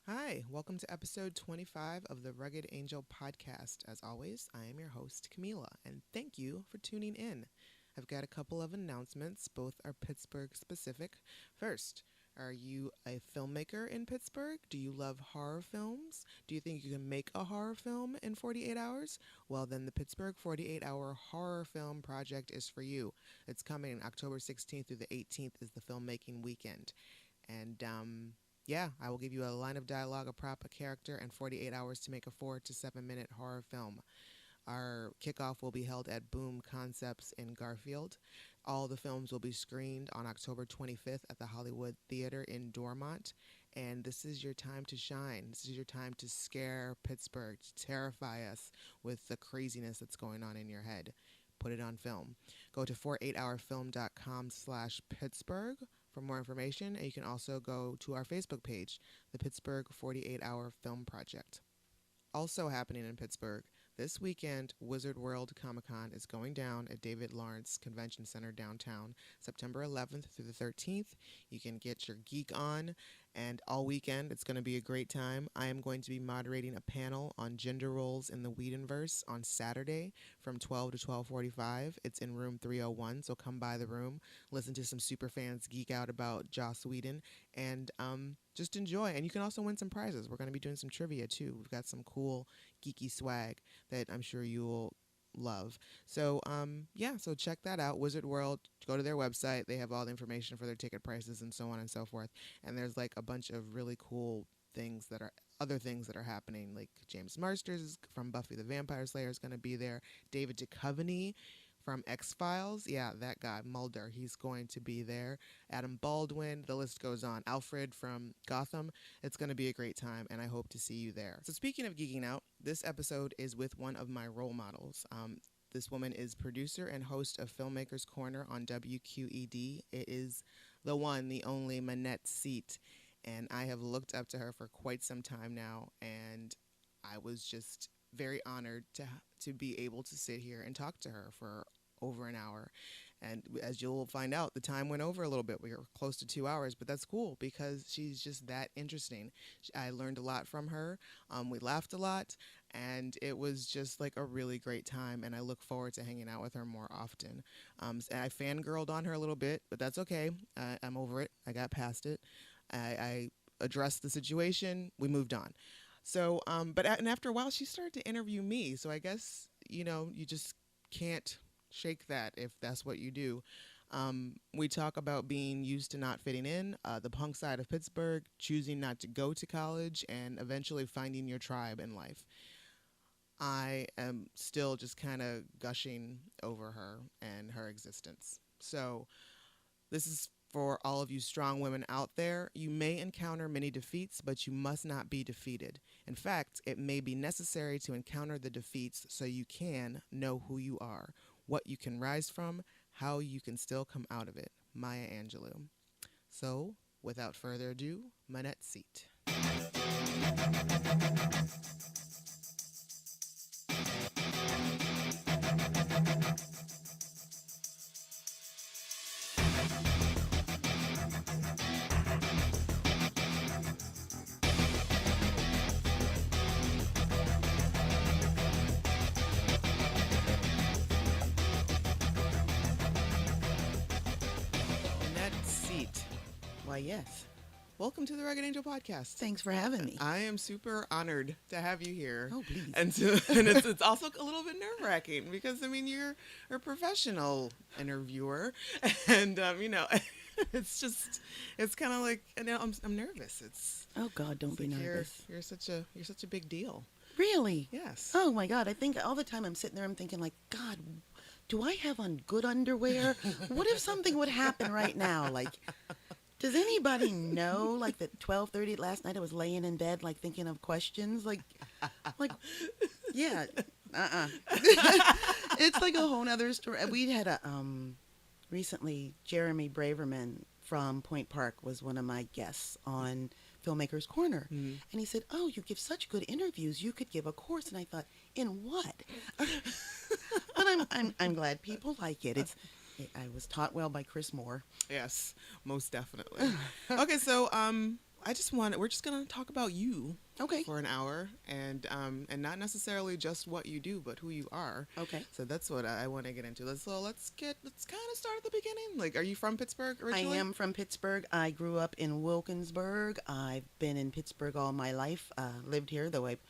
Hi, welcome to episode 25 of the Rugged Angel podcast. As always, I am your host, Camila, and thank you for tuning in. I've got a couple of announcements, both are Pittsburgh specific. First, are you a filmmaker in Pittsburgh? Do you love horror films? Do you think you can make a horror film in 48 hours? Well, then the Pittsburgh 48-hour horror film project is for you. It's coming October 16th through the 18th is the filmmaking weekend. And yeah, I will give you a line of dialogue, a prop, a character, and 48 hours to make a 4 to 7 minute horror film. Our kickoff will be held at Boom Concepts in Garfield. All the films will be screened on October 25th at the Hollywood Theater in Dormont. And this is your time to shine. This is your time to scare Pittsburgh, to terrify us with the craziness that's going on in your head. Put it on film. Go to 48hourfilm.com/Pittsburgh for more information, and you can also go to our Facebook page, the Pittsburgh 48-Hour Film Project. Also happening in Pittsburgh, this weekend, Wizard World Comic-Con is going down at David Lawrence Convention Center downtown, September 11th through the 13th. You can get your geek on, and all weekend, it's going to be a great time. I am going to be moderating a panel on gender roles in the Whedonverse on Saturday from 12 to 12:45. It's in room 301, so come by the room, listen to some super fans geek out about Joss Whedon, and just enjoy. And you can also win some prizes. We're going to be doing some trivia, too. We've got some cool geeky swag that I'm sure you'll love. So, yeah, so check that out. Wizard World, go to their website. They have all the information for their ticket prices and so on and so forth. And there's like a bunch of really cool things that are other things that are happening. Like James Marsters from Buffy the Vampire Slayer is going to be there. David Duchovny from X-Files, yeah, that guy, Mulder, he's going to be there. Adam Baldwin, the list goes on. Alfred from Gotham. It's going to be a great time, and I hope to see you there. So speaking of geeking out, this episode is with one of my role models. This woman is producer and host of Filmmakers Corner on Wqed. It is the one, the only Minette Seate, and I have looked up to her for quite some time now, and I was just very honored to be able to sit here and talk to her for over an hour. And as you'll find out, the time went over a little bit. We were close to 2 hours, but that's cool because she's just that interesting. I learned a lot from her. We laughed a lot, and it was just like a really great time. And I look forward to hanging out with her more often. And I fangirled on her a little bit, but that's okay. I'm over it. I got past it. I addressed the situation. We moved on. So, and after a while, she started to interview me. So I guess, you just can't shake that if that's what you do. We talk about being used to not fitting in, the punk side of Pittsburgh, choosing not to go to college, and eventually finding your tribe in life. I am still just kind of gushing over her and her existence. So this is for all of you strong women out there. You may encounter many defeats, but you must not be defeated. In fact, it may be necessary to encounter the defeats so you can know who you are, what you can rise from, how you can still come out of it. Maya Angelou. So, without further ado, Minette Seate. Minette Seate. Why, yes. Welcome to the Rugged Angel podcast. Thanks for having me. I am super honored to have you here. Oh, please. And it's also a little bit nerve wracking because you're a professional interviewer, and it's kind of like I'm nervous. Oh God, don't be like nervous. You're such a big deal. Really? Yes. Oh my God, I think all the time I'm sitting there, I'm thinking like, God, do I have on good underwear? What if something would happen right now? Like, does anybody know? Like at 12:30 last night, I was laying in bed, like thinking of questions, like, yeah, It's like a whole other story. We had recently, Jeremy Braverman from Point Park was one of my guests on Filmmakers Corner. Mm-hmm. And he said, oh, you give such good interviews, you could give a course. And I thought, in what? But I'm glad people like it. I was taught well by Chris Moore. Yes, most definitely. Okay, so we're just gonna talk about you Okay. for an hour, and not necessarily just what you do, but who you are. Okay. So that's what I want to get into. Let's kind of start at the beginning. Like, are you from Pittsburgh I originally? am from Pittsburgh. I grew up in Wilkinsburg. I've been in Pittsburgh all my life. Lived here, though I've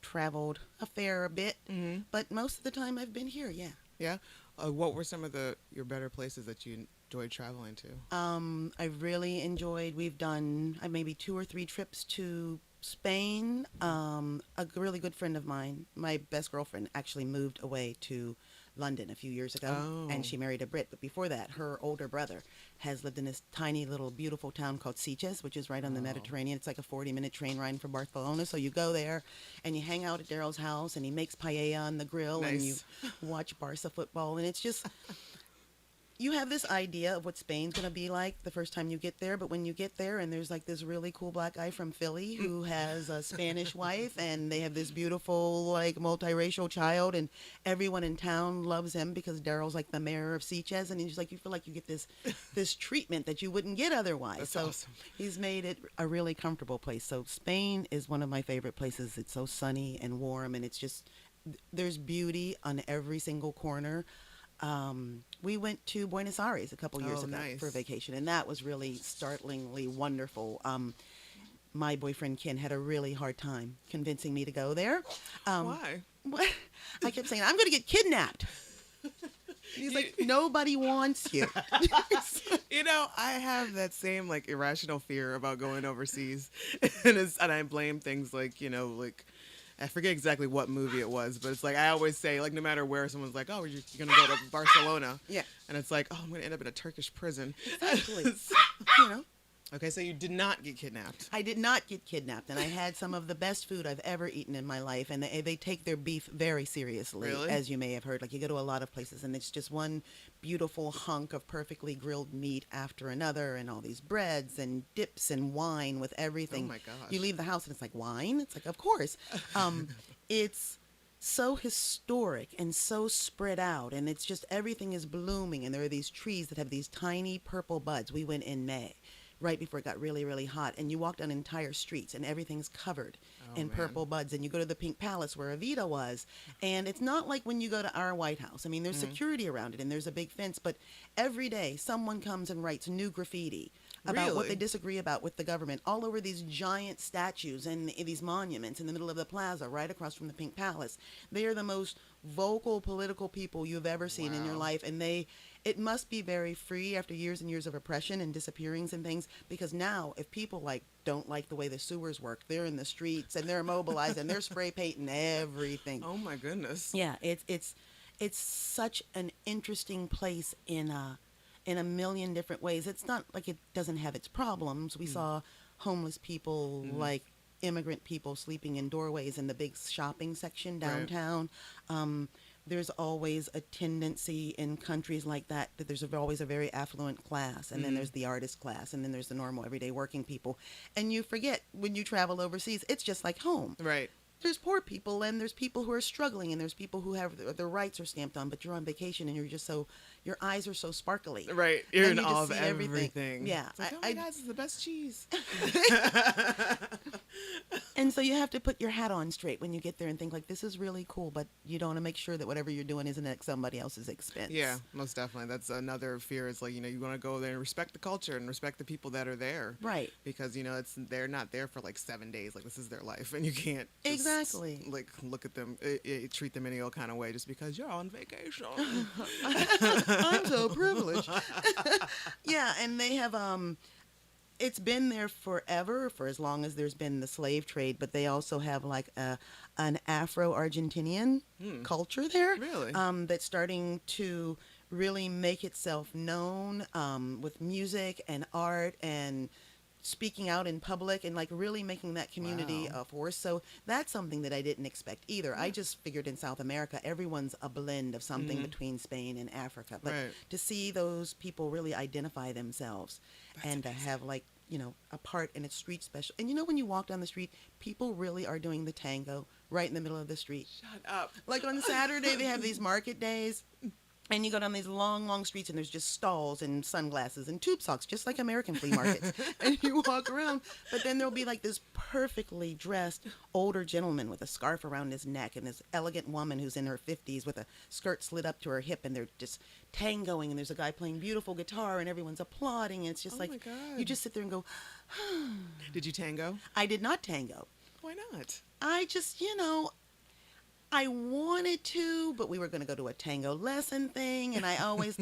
traveled a fair bit. Mm-hmm. But most of the time I've been here, yeah. Yeah. What were some of your better places that you enjoyed traveling to? I really enjoyed, we've done maybe 2 or 3 trips to Spain. A really good friend of mine, my best girlfriend, actually moved away to London a few years ago, Oh. and she married a Brit. But before that, her older brother has lived in this tiny little beautiful town called Sitges, which is right on the Oh. Mediterranean. It's like a 40-minute train ride from Barcelona. So you go there and you hang out at Daryl's house, and he makes paella on the grill, and you Nice. watch Barca football, and it's just, you have this idea of what Spain's going to be like the first time you get there, but when you get there and there's like this really cool black guy from Philly who has a Spanish wife, and they have this beautiful like multiracial child, and everyone in town loves him because Daryl's like the mayor of Sitges, and he's just like, you feel like you get this treatment that you wouldn't get otherwise. That's so awesome. he's made it a really comfortable place. So Spain is one of my favorite places. It's so sunny and warm, and it's just, there's beauty on every single corner. We went to Buenos Aires a couple years Oh, ago nice. for vacation, and that was really startlingly wonderful. My boyfriend Ken had a really hard time convincing me to go there. Why? I kept saying, I'm going to get kidnapped. He's like, nobody wants you. You know, I have that same like irrational fear about going overseas, and I blame things like, like, I forget exactly what movie it was, but it's like I always say, like, no matter where someone's like, oh, you're gonna go to Barcelona, Yeah. and it's like, oh, I'm gonna end up in a Turkish prison. Exactly. Okay, so you did not get kidnapped. I did not get kidnapped, and I had some of the best food I've ever eaten in my life, and they take their beef very seriously, Really? as you may have heard. Like, you go to a lot of places, and it's just one beautiful hunk of perfectly grilled meat after another, and all these breads and dips and wine with everything. Oh my gosh. You leave the house, and it's like, wine? It's like, of course. It's so historic and so spread out, and it's just, everything is blooming, and there are these trees that have these tiny purple buds. We went in May, right before it got really, really hot, and you walk down entire streets and everything's covered in man. purple buds, and you go to the Pink Palace where Evita was, and it's not like when you go to our White House. I mean, there's security around it and there's a big fence, but every day someone comes and writes new graffiti about what Really? they disagree about with the government all over these giant statues and these monuments in the middle of the plaza right across from the Pink Palace. They are the most vocal political people you've ever seen in your Wow. life, and it must be very free after years and years of oppression and disappearings and things, because now if people like don't like the way the sewers work, they're in the streets and they're mobilized and they're spray painting everything. Oh my goodness. Yeah, it's such an interesting place in a million different ways. It's not like it doesn't have its problems. We saw homeless people, like immigrant people, sleeping in doorways in the big shopping section downtown. There's always a tendency in countries like that there's always a very affluent class, and then there's the artist class, and then there's the normal everyday working people. And you forget when you travel overseas, it's just like home. Right. There's poor people, and there's people who are struggling, and there's people who have their rights are stamped on, but you're on vacation and you're just your eyes are so sparkly. Right. You're And in you awe just of see everything. Yeah. It's like, oh my God, this is the best cheese. And so you have to put your hat on straight when you get there and think like, this is really cool, but you don't want to make sure that whatever you're doing isn't at somebody else's expense. Yeah, most definitely. That's another fear. Is like, you want to go there and respect the culture and respect the people that are there. Right. Because, they're not there for like 7 days. Like, this is their life. And you can't just, Exactly. like, look at them, treat them any old kind of way just because you're on vacation. I'm so privileged. Yeah, and they have it's been there forever, for as long as there's been the slave trade, but they also have like an Afro-Argentinian culture there. Really? That's starting to really make itself known with music and art and speaking out in public and like really making that community Wow. a force. So that's something that I didn't expect either. I just figured in South America, everyone's a blend of something between Spain and Africa. But Right. to see those people really identify themselves and to have like, a part in a street special. And when you walk down the street, people really are doing the tango right in the middle of the street. Shut up. Like on Saturday, they have these market days. And you go down these long, long streets, and there's just stalls and sunglasses and tube socks, just like American flea markets. And you walk around, but then there'll be like this perfectly dressed older gentleman with a scarf around his neck, and this elegant woman who's in her 50s with a skirt slid up to her hip, and they're just tangoing, and there's a guy playing beautiful guitar, and everyone's applauding, and it's just Oh like, my God. you just sit there and go, Did you tango? I did not tango. Why not? I just, I wanted to, but we were going to go to a tango lesson thing, and I always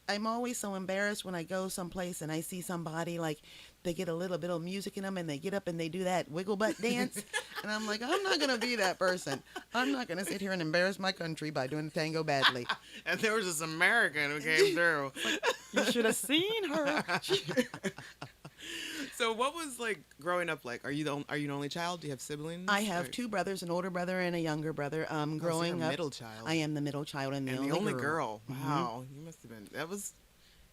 I'm always so embarrassed when I go someplace and I see somebody like they get a little bit of music in them and they get up and they do that wiggle butt dance, and I'm like, I'm not going to be that person. I'm not going to sit here and embarrass my country by doing the tango badly. And there was this American who came through. You should have seen her. So what was like growing up like? Are you an only child? Do you have siblings? I have two brothers, an older brother and a younger brother. Growing you're a up, middle child. I am the middle child and the and only the only girl. girl. Wow, you must have been. That was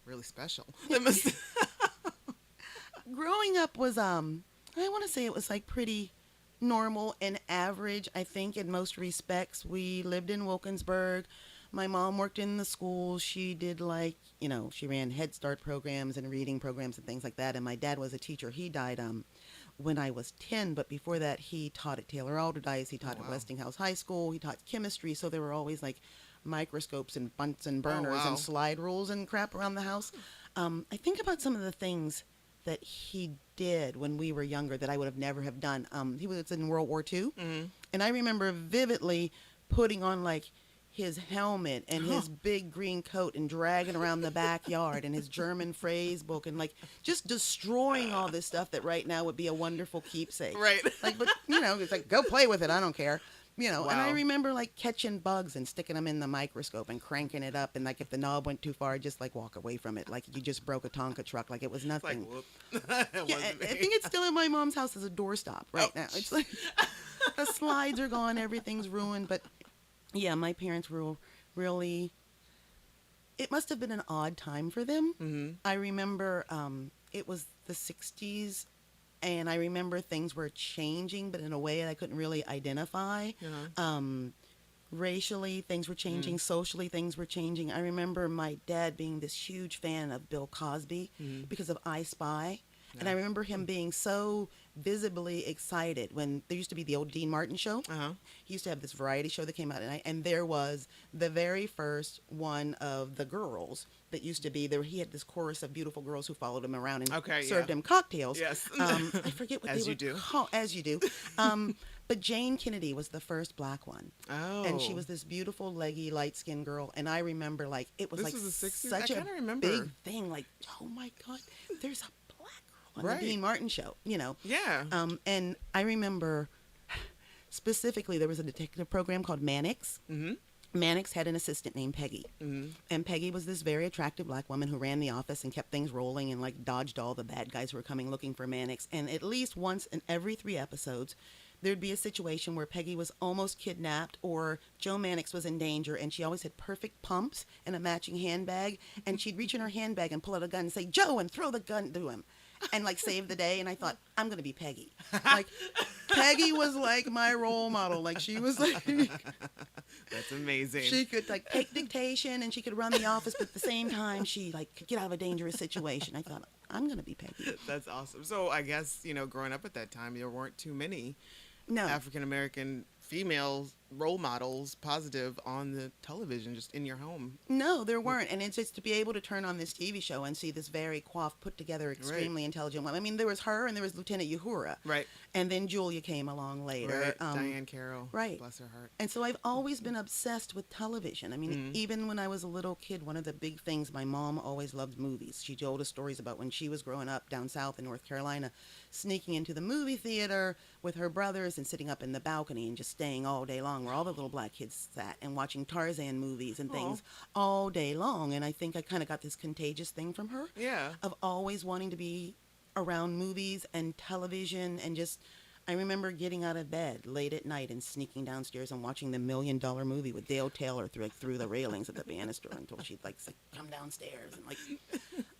really special. That must. Growing up was I want to say it was like pretty normal and average. I think in most respects. We lived in Wilkinsburg. My mom worked in the schools. She did she ran Head Start programs and reading programs and things like that. And my dad was a teacher. He died when I was 10, but before that he taught at Taylor Alderdice. He taught at Westinghouse High School. He taught chemistry. So there were always like microscopes and Bunsen burners and slide rules and crap around the house. I think about some of the things that he did when we were younger that I would have never have done. He was in World War II. Mm-hmm. And I remember vividly putting on like his helmet and his big green coat and dragging around the backyard and his German phrase book and like just destroying all this stuff that right now would be a wonderful keepsake. Right. Like, but it's like, go play with it. I don't care. Wow. And I remember like catching bugs and sticking them in the microscope and cranking it up. And like, if the knob went too far, just like walk away from it. Like you just broke a Tonka truck. Like it was nothing. It's like, whoop. Yeah, I think it's still in my mom's house as a doorstop right now. It's like the slides are gone. Everything's ruined. But yeah, my parents were really, it must have been an odd time for them. Mm-hmm. I remember it was the 60s. And I remember things were changing, but in a way that I couldn't really identify. Racially, things were changing. Socially, things were changing. I remember my dad being this huge fan of Bill Cosby because of I Spy. Yeah. And I remember him being so visibly excited when there used to be the old Dean Martin show. Uh-huh. He used to have this variety show that came out at night, and there was the very first one of the girls that used to be there. He had this chorus of beautiful girls who followed him around and served him cocktails. Yes. I forget what as they you were do. called. As you do. But Jane Kennedy was the first black one. Oh. And she was this beautiful, leggy, light-skinned girl. And I remember, like, it was this like was the 60s? such I a remember. big thing. Like, oh my God, there's a black girl on the Dean Martin show, Yeah. And I remember specifically there was a detective program called Mannix. Mm-hmm. Mannix had an assistant named Peggy. Mm-hmm. And Peggy was this very attractive black woman who ran the office and kept things rolling and like dodged all the bad guys who were coming looking for Mannix. And at least once in every 3 episodes, there'd be a situation where Peggy was almost kidnapped or Joe Mannix was in danger, and she always had perfect pumps and a matching handbag. And she'd reach in her handbag and pull out a gun and say, "Joe," and throw the gun to him and like save the day. And I thought, I'm going to be Peggy. Like Peggy was like my role model. Like she was like, that's amazing. She could like take dictation and she could run the office, but at the same time she like could get out of a dangerous situation. I thought, I'm going to be Peggy. That's awesome. So I guess, growing up at that time, there weren't too many African-American female role models positive on the television, just in your home. No, there weren't. And it's just to be able to turn on this TV show and see this very coiffed, put together, extremely intelligent woman. I mean, there was her and there was Lieutenant Uhura. Right. And then Julia came along later. Right. Diane Carroll. Right. Bless her heart. And so I've always been obsessed with television. I mean, even when I was a little kid, one of the big things, my mom always loved movies. She told us stories about when she was growing up down south in North Carolina, sneaking into the movie theater with her brothers and sitting up in the balcony and just staying all day long where all the little black kids sat and watching Tarzan movies and things all day long. And I think I kind of got this contagious thing from her. Yeah. Of always wanting to be around movies and television and just, I remember getting out of bed late at night and sneaking downstairs and watching the $1 Million Movie with Dale Taylor through the railings at the banister until she'd like come downstairs. And like,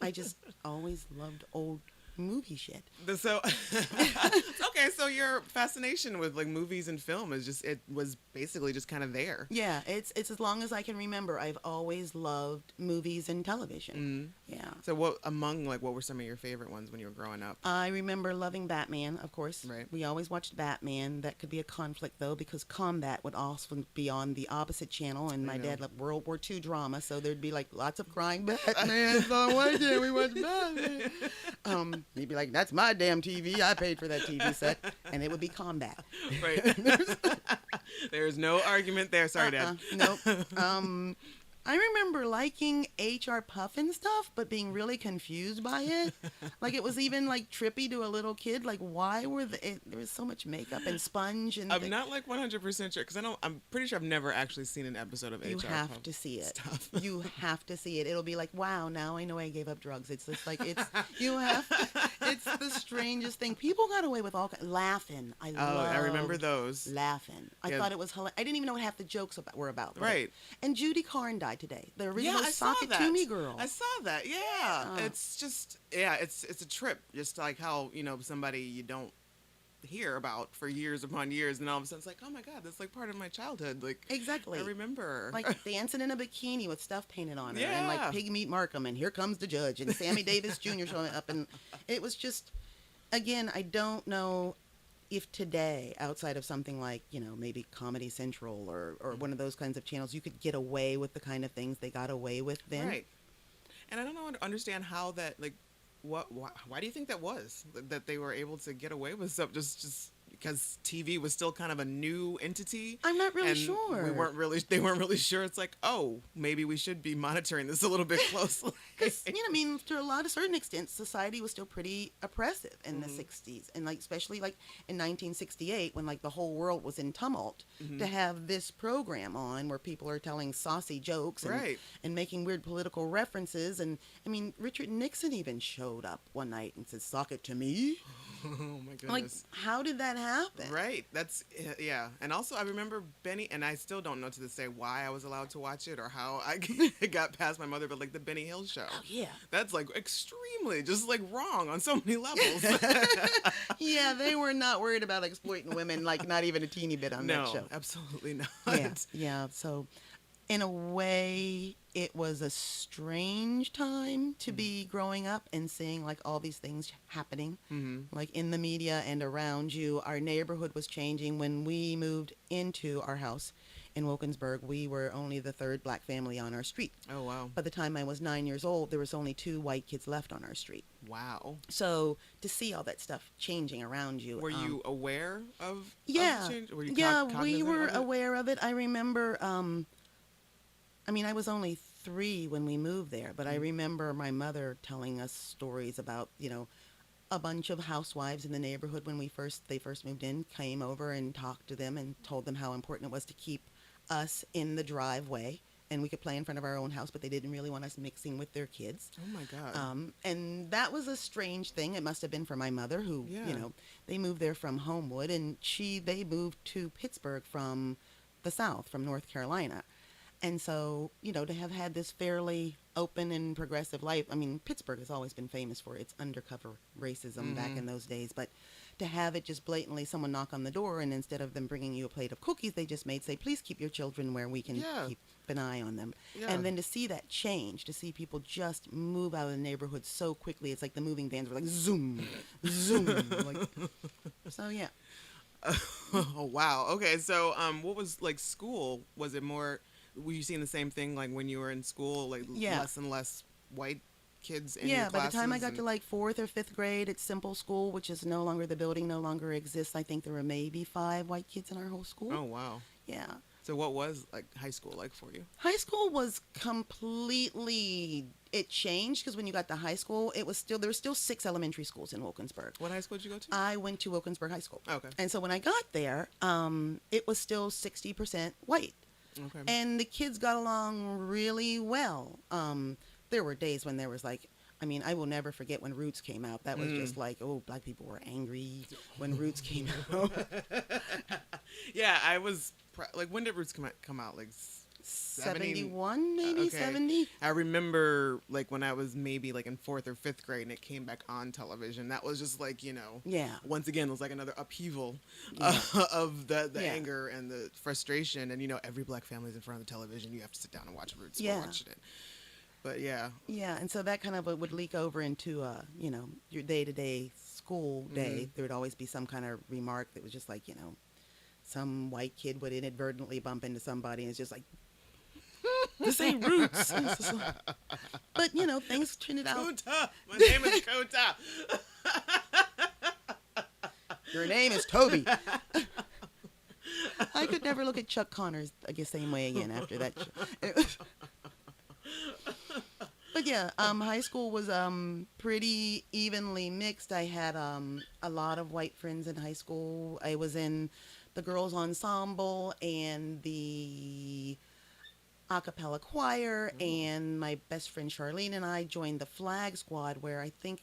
I just always loved old movie shit. So okay, so your fascination with like movies and film is just, it was basically just kind of there. Yeah, it's as long as I can remember. I've always loved movies and television. Yeah. So what were some of your favorite ones when you were growing up? I remember loving Batman, of course. Right. We always watched Batman. That could be a conflict, though, because Combat would also be on the opposite channel, and my dad loved World War II drama, so there'd be, like, lots of crying Batman. So why can't we watch Batman? He'd be like, that's my damn TV. I paid for that TV set. And it would be Combat. Right. There's no argument there. Sorry, Dad. Nope. I remember liking H.R. Puffin stuff, but being really confused by it. Like, it was even, like, trippy to a little kid. Like, why were there was so much makeup and sponge and I'm not, like, 100% sure, because I'm pretty sure I've never actually seen an episode of H.R. You have to see it. Stuff. You have to see it. It'll be like, wow, now I know I gave up drugs. It's just like, it's the strangest thing. People got away with all laughing. I remember those. Laughing. I thought it was hilarious. I didn't even know what half the jokes were about. Right. And Judy Carn died today. The original I saw Sock It that. To Me girl. I saw that. Yeah. It's just, it's a trip. Just like how, somebody you don't hear about for years upon years, and all of a sudden it's like, oh my God, that's like part of my childhood. Like, exactly. I remember. Like dancing in a bikini with stuff painted on her. Yeah. And like Pig Meat Markham, and Here Comes the Judge, and Sammy Davis Jr. showing up. And it was just, again, I don't know if today, outside of something like, maybe Comedy Central or one of those kinds of channels, you could get away with the kind of things they got away with then. Right. And I don't understand how that, like, why do you think that was? That they were able to get away with stuff just because TV was still kind of a new entity? I'm not really and sure. They weren't really sure. It's like, oh, maybe we should be monitoring this a little bit closely. Because, to a certain extent, society was still pretty oppressive in the 60s. And, like, especially, like, in 1968, when, like, the whole world was in tumult, to have this program on where people are telling saucy jokes and making weird political references. And, I mean, Richard Nixon even showed up one night and said, "Sock it to me." Oh, my goodness. Like, how did that happen? Right. That's, yeah. And also, I remember Benny, and I still don't know to this day why I was allowed to watch it or how I got past my mother, but, like, the Benny Hill show. Oh, yeah. That's, like, extremely just, like, wrong on so many levels. Yeah, they were not worried about exploiting women, like, not even a teeny bit on that show. No, absolutely not. Yeah. So, in a way, it was a strange time to be growing up and seeing, like, all these things happening, like, in the media and around you. Our neighborhood was changing. When we moved into our house in Wilkinsburg, we were only the third black family on our street. Oh, wow. By the time I was 9 years old, there was only 2 white kids left on our street. Wow. So to see all that stuff changing around you. Were you aware of the change? Were you we were of it? aware of it. I remember, I was only 3 when we moved there, but I remember my mother telling us stories about, a bunch of housewives in the neighborhood when they first moved in, came over and talked to them and told them how important it was to keep us in the driveway, and we could play in front of our own house, but they didn't really want us mixing with their kids. Oh my God. And that was a strange thing. It must have been for my mother, who, they moved there from Homewood, and they moved to Pittsburgh from the South, from North Carolina. And so, to have had this fairly open and progressive life, Pittsburgh has always been famous for its undercover racism back in those days, but to have it just blatantly someone knock on the door, and instead of them bringing you a plate of cookies, they just say, please keep your children where we can keep an eye on them. Yeah. And then to see that change, to see people just move out of the neighborhood so quickly, it's like the moving vans were like, zoom, zoom. So, yeah. Oh, wow. Okay, so what was, like, school? Was it more... Were you seeing the same thing, like, when you were in school, like, less and less white kids in your classes? By the time I got to, like, 4th or 5th grade at Simple School, which is no longer, the building no longer exists, I think there were maybe 5 white kids in our whole school. Oh, wow. Yeah. So what was, like, high school like for you? High school was completely... It changed, because when you got to high school, there were still 6 elementary schools in Wilkinsburg. What high school did you go to? I went to Wilkinsburg High School. Okay. And so when I got there, it was still 60% white. Okay. And the kids got along really well. There were days when there was, like, I will never forget when Roots came out. That was just like, oh, black people were angry when Roots came out. Yeah, I was, like, when did Roots come out? Like, 70? 71, maybe Okay. 70. I remember like when I was maybe like in 4th or 5th grade and it came back on television. That was just like, Yeah. once again, it was like another upheaval Yeah. of the Yeah. anger and the frustration. And, every black family's in front of the television. You have to sit down and watch Roots. Yeah. We're watching it. But yeah. Yeah, and so that kind of would leak over into, your day-to-day school day. There would always be some kind of remark that was just like, some white kid would inadvertently bump into somebody and it's just like, this ain't Roots. And it's just like- but, things turned out. Kota! My name is Kota! Your name is Toby. I could never look at Chuck Connors the same way again after that. But yeah, high school was pretty evenly mixed. I had a lot of white friends in high school. I was in the girls' ensemble and the a cappella choir, and my best friend Charlene and I joined the flag squad, where I think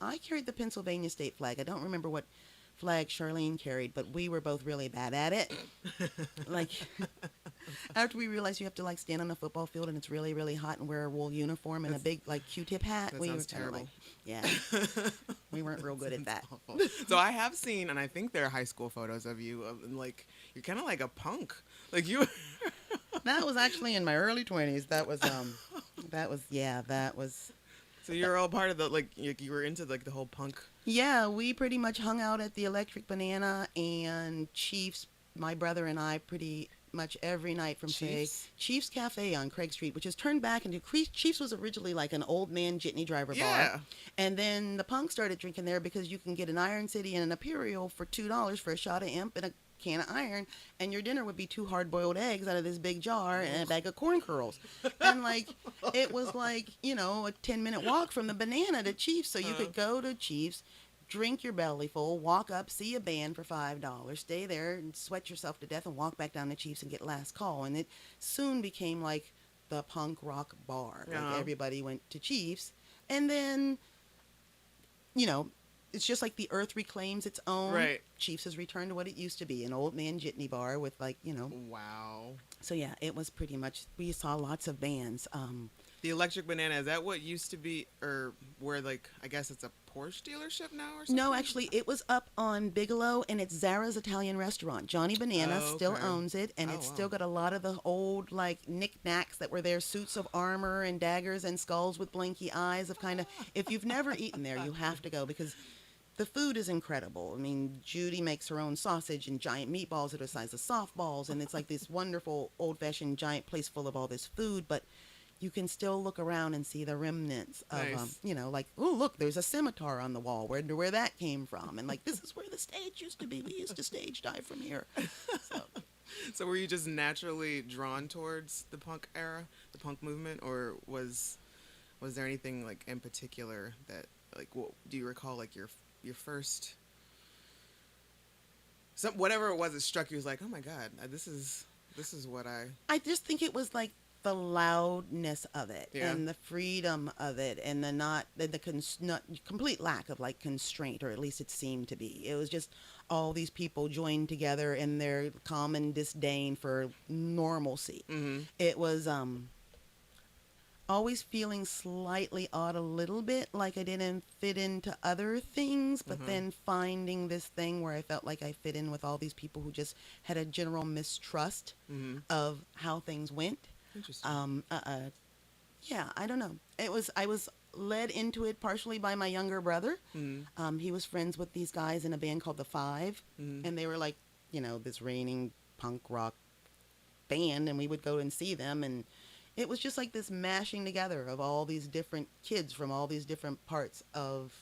I carried the Pennsylvania state flag. I don't remember what flag Charlene carried, but we were both really bad at it. Like, after we realized you have to like stand on a football field and it's really, really hot and wear a wool uniform and a big like Q-tip hat, That we were sounds kind of terrible. like, yeah, we weren't real good at that. Awful. So I have seen, and I think there are high school photos of you, and like you're kind of like a punk, like you. That was actually in my early 20s. That was So you're all part of the like you were into like the whole punk. Yeah, we pretty much hung out at the Electric Banana and Chiefs, my brother and I, pretty much every night from, Chiefs? say, Chiefs Cafe on Craig Street, which is turned back into... Chiefs was originally like an old man jitney driver Yeah. bar. And then the punks started drinking there because you can get an Iron City and an Imperial for $2 for a shot of imp and a can of iron, and your dinner would be 2 hard-boiled eggs out of this big jar and a bag of corn curls. And like it was like, a 10-minute walk from the Banana to Chiefs, so you could go to Chiefs, drink your belly full, walk up, see a band for $5, stay there and sweat yourself to death and walk back down to Chiefs and get last call. And it soon became like the punk rock bar. Like everybody went to Chiefs, and then it's just like the earth reclaims its own. Right. Chiefs has returned to what it used to be, an old man jitney bar with Wow. So yeah, it was pretty much, we saw lots of bands. The Electric Banana, is that what used to be, or where like I guess it's a Porsche dealership now or something? No, actually, it was up on Bigelow, and it's Zara's Italian restaurant. Johnny Banana still okay. owns it, and it's wow. still got a lot of the old like knickknacks that were there, suits of armor and daggers and skulls with blinky eyes of kind of. If you've never eaten there, you have to go because the food is incredible. I mean, Judy makes her own sausage and giant meatballs that are the size of softballs, and it's like this wonderful old-fashioned giant place full of all this food, but you can still look around and see the remnants of, Nice. like, oh, look, there's a scimitar on the wall. Where that came from? And, like, this is where the stage used to be. We used to stage dive from here. So were you just naturally drawn towards the punk era, the punk movement, or was there anything, like, in particular that, like, do you recall, like, your first... whatever it was that struck you was like, oh, my God, this is what I just think it was, like, the loudness of it Yeah. and the freedom of it and not complete lack of like constraint, or at least it seemed to be. It was just all these people joined together in their common disdain for normalcy. Mm-hmm. It was always feeling slightly odd a little bit, like I didn't fit into other things, but then finding this thing where I felt like I fit in with all these people who just had a general mistrust of how things went. Interesting. Yeah, I don't know. I was led into it partially by my younger brother. He was friends with these guys in a band called The Five, and they were like, this reigning punk rock band, and we would go and see them, and it was just like this mashing together of all these different kids from all these different parts of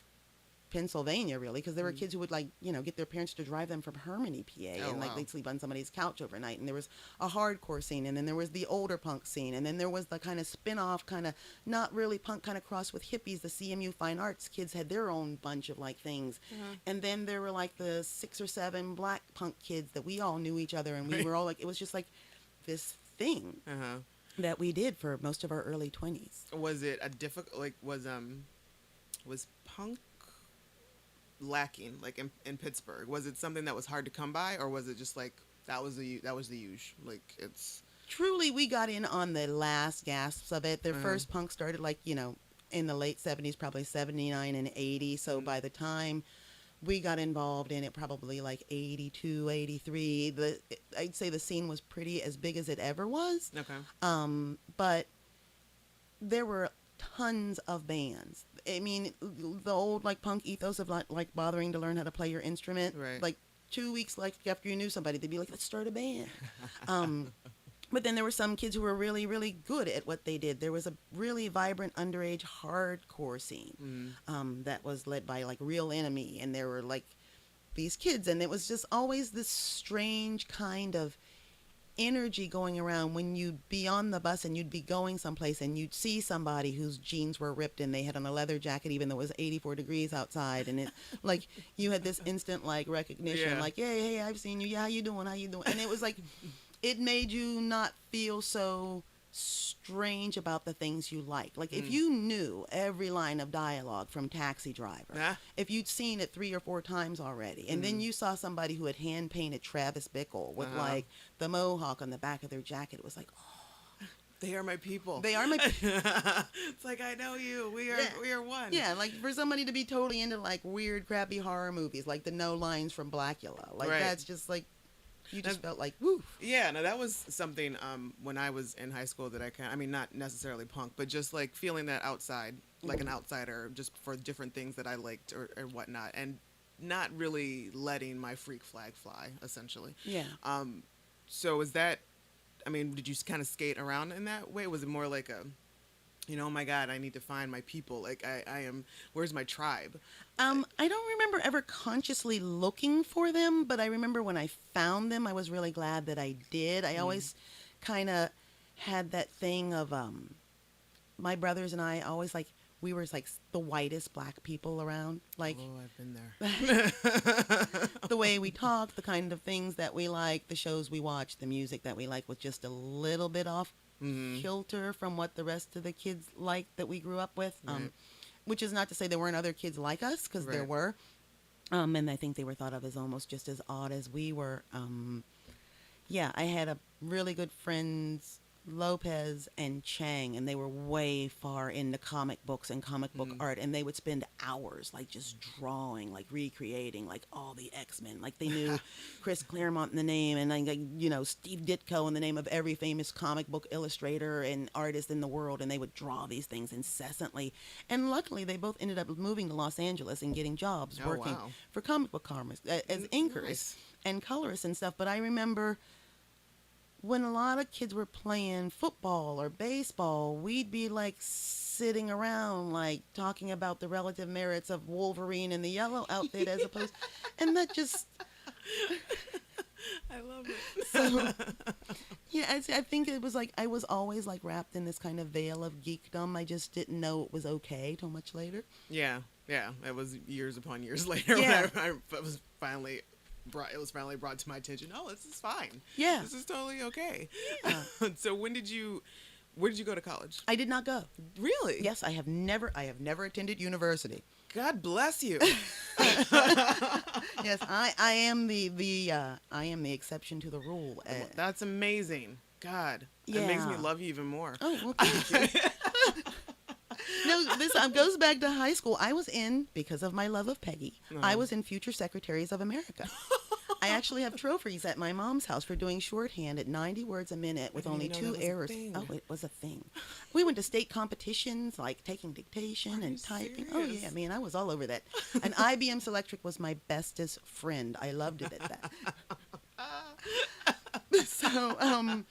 Pennsylvania, really, because there were kids who would like get their parents to drive them from Harmony, PA, and like wow. they'd sleep on somebody's couch overnight. And there was a hardcore scene, and then there was the older punk scene, and then there was the kind of spin-off, kind of not really punk, kind of cross with hippies. The CMU Fine Arts kids had their own bunch of like things, and then there were like the 6 or 7 black punk kids that we all knew each other, and we were all like, it was just like this thing that we did for most of our early 20s. Was it a difficult, like, was punk lacking, like, in Pittsburgh? Was it something that was hard to come by, or was it just, like, That was the huge. Like, it's... Truly, we got in on the last gasps of it. Their first punk started, like, in the late 70s, probably 79 and 80. So by the time we got involved in it, probably like 82, 83, I'd say the scene was pretty as big as it ever was. Okay. But there were tons of bands. I mean, the old, like, punk ethos of, like bothering to learn how to play your instrument. Right. Like, 2 weeks, like, after you knew somebody, they'd be like, let's start a band. But then there were some kids who were really, really good at what they did. There was a really vibrant underage hardcore scene that was led by, like, Real Enemy. And there were, like, these kids. And it was just always this strange kind of energy going around when you'd be on the bus and you'd be going someplace and you'd see somebody whose jeans were ripped and they had on a leather jacket even though it was 84 degrees outside, and it, like, you had this instant, like, recognition, like, hey, I've seen you, yeah, how you doing, and it was like, it made you not feel so strange about the things you like. Like, if you knew every line of dialogue from Taxi Driver, if you'd seen it 3 or 4 times already, and then you saw somebody who had hand-painted Travis Bickle with, like, the mohawk on the back of their jacket, it was like, oh. They are my people. They are my people. It's like, I know you. We are one. Yeah, like, for somebody to be totally into, like, weird, crappy horror movies, like the No Lines from Blackula. Like, that's just, like, you just felt like, woo. Yeah, no, that was something when I was in high school that I mean, not necessarily punk, but just, like, feeling that outside, like an outsider, just for different things that I liked or whatnot, and not really letting my freak flag fly, essentially. Yeah. So is that, I mean, did you kind of skate around in that way? Was it more like a, oh my God, I need to find my people. Like, I am, where's my tribe? I don't remember ever consciously looking for them, but I remember when I found them, I was really glad that I did. I always kind of had that thing of, my brothers and I always, like, we were, like, the whitest black people around. Like, oh, I've been there. The way we talked, the kind of things that we liked, the shows we watched, the music that we liked was just a little bit off kilter from what the rest of the kids liked that we grew up with. Which is not to say there weren't other kids like us, because there were. And I think they were thought of as almost just as odd as we were. Yeah, I had a really good friends, Lopez and Chang, and they were way far into comic books and comic book art, and they would spend hours, like, just drawing, like, recreating, like, all the X-Men. Like, they knew Chris Claremont in the name, and, like, Steve Ditko in the name of every famous comic book illustrator and artist in the world, and they would draw these things incessantly. And luckily, they both ended up moving to Los Angeles and getting jobs working for comic book commerce as inkers and colorists and stuff. But I remember when a lot of kids were playing football or baseball, we'd be, like, sitting around, like, talking about the relative merits of Wolverine in the yellow outfit as opposed, and that just, I love it. So, yeah, I think it was, like, I was always, like, wrapped in this kind of veil of geekdom. I just didn't know it was okay till much later. Yeah, it was years upon years later when I was finally brought to my attention. Oh, this is fine. Yeah. This is totally okay. Yeah. So where did you go to college? I did not go. Really? Yes, I have never attended university. God bless you. Yes, I am the exception to the rule. That's amazing. God. Yeah. It makes me love you even more. Oh, well, thank you. No, this goes back to high school. I was in, because of my love of Peggy, I was in Future Secretaries of America. I actually have trophies at my mom's house for doing shorthand at 90 words a minute with only 2 errors. Oh, it was a thing. We went to state competitions, like taking dictation and typing. Serious? Oh, yeah, man, I was all over that. And IBM Selectric was my bestest friend. I loved it at that. So,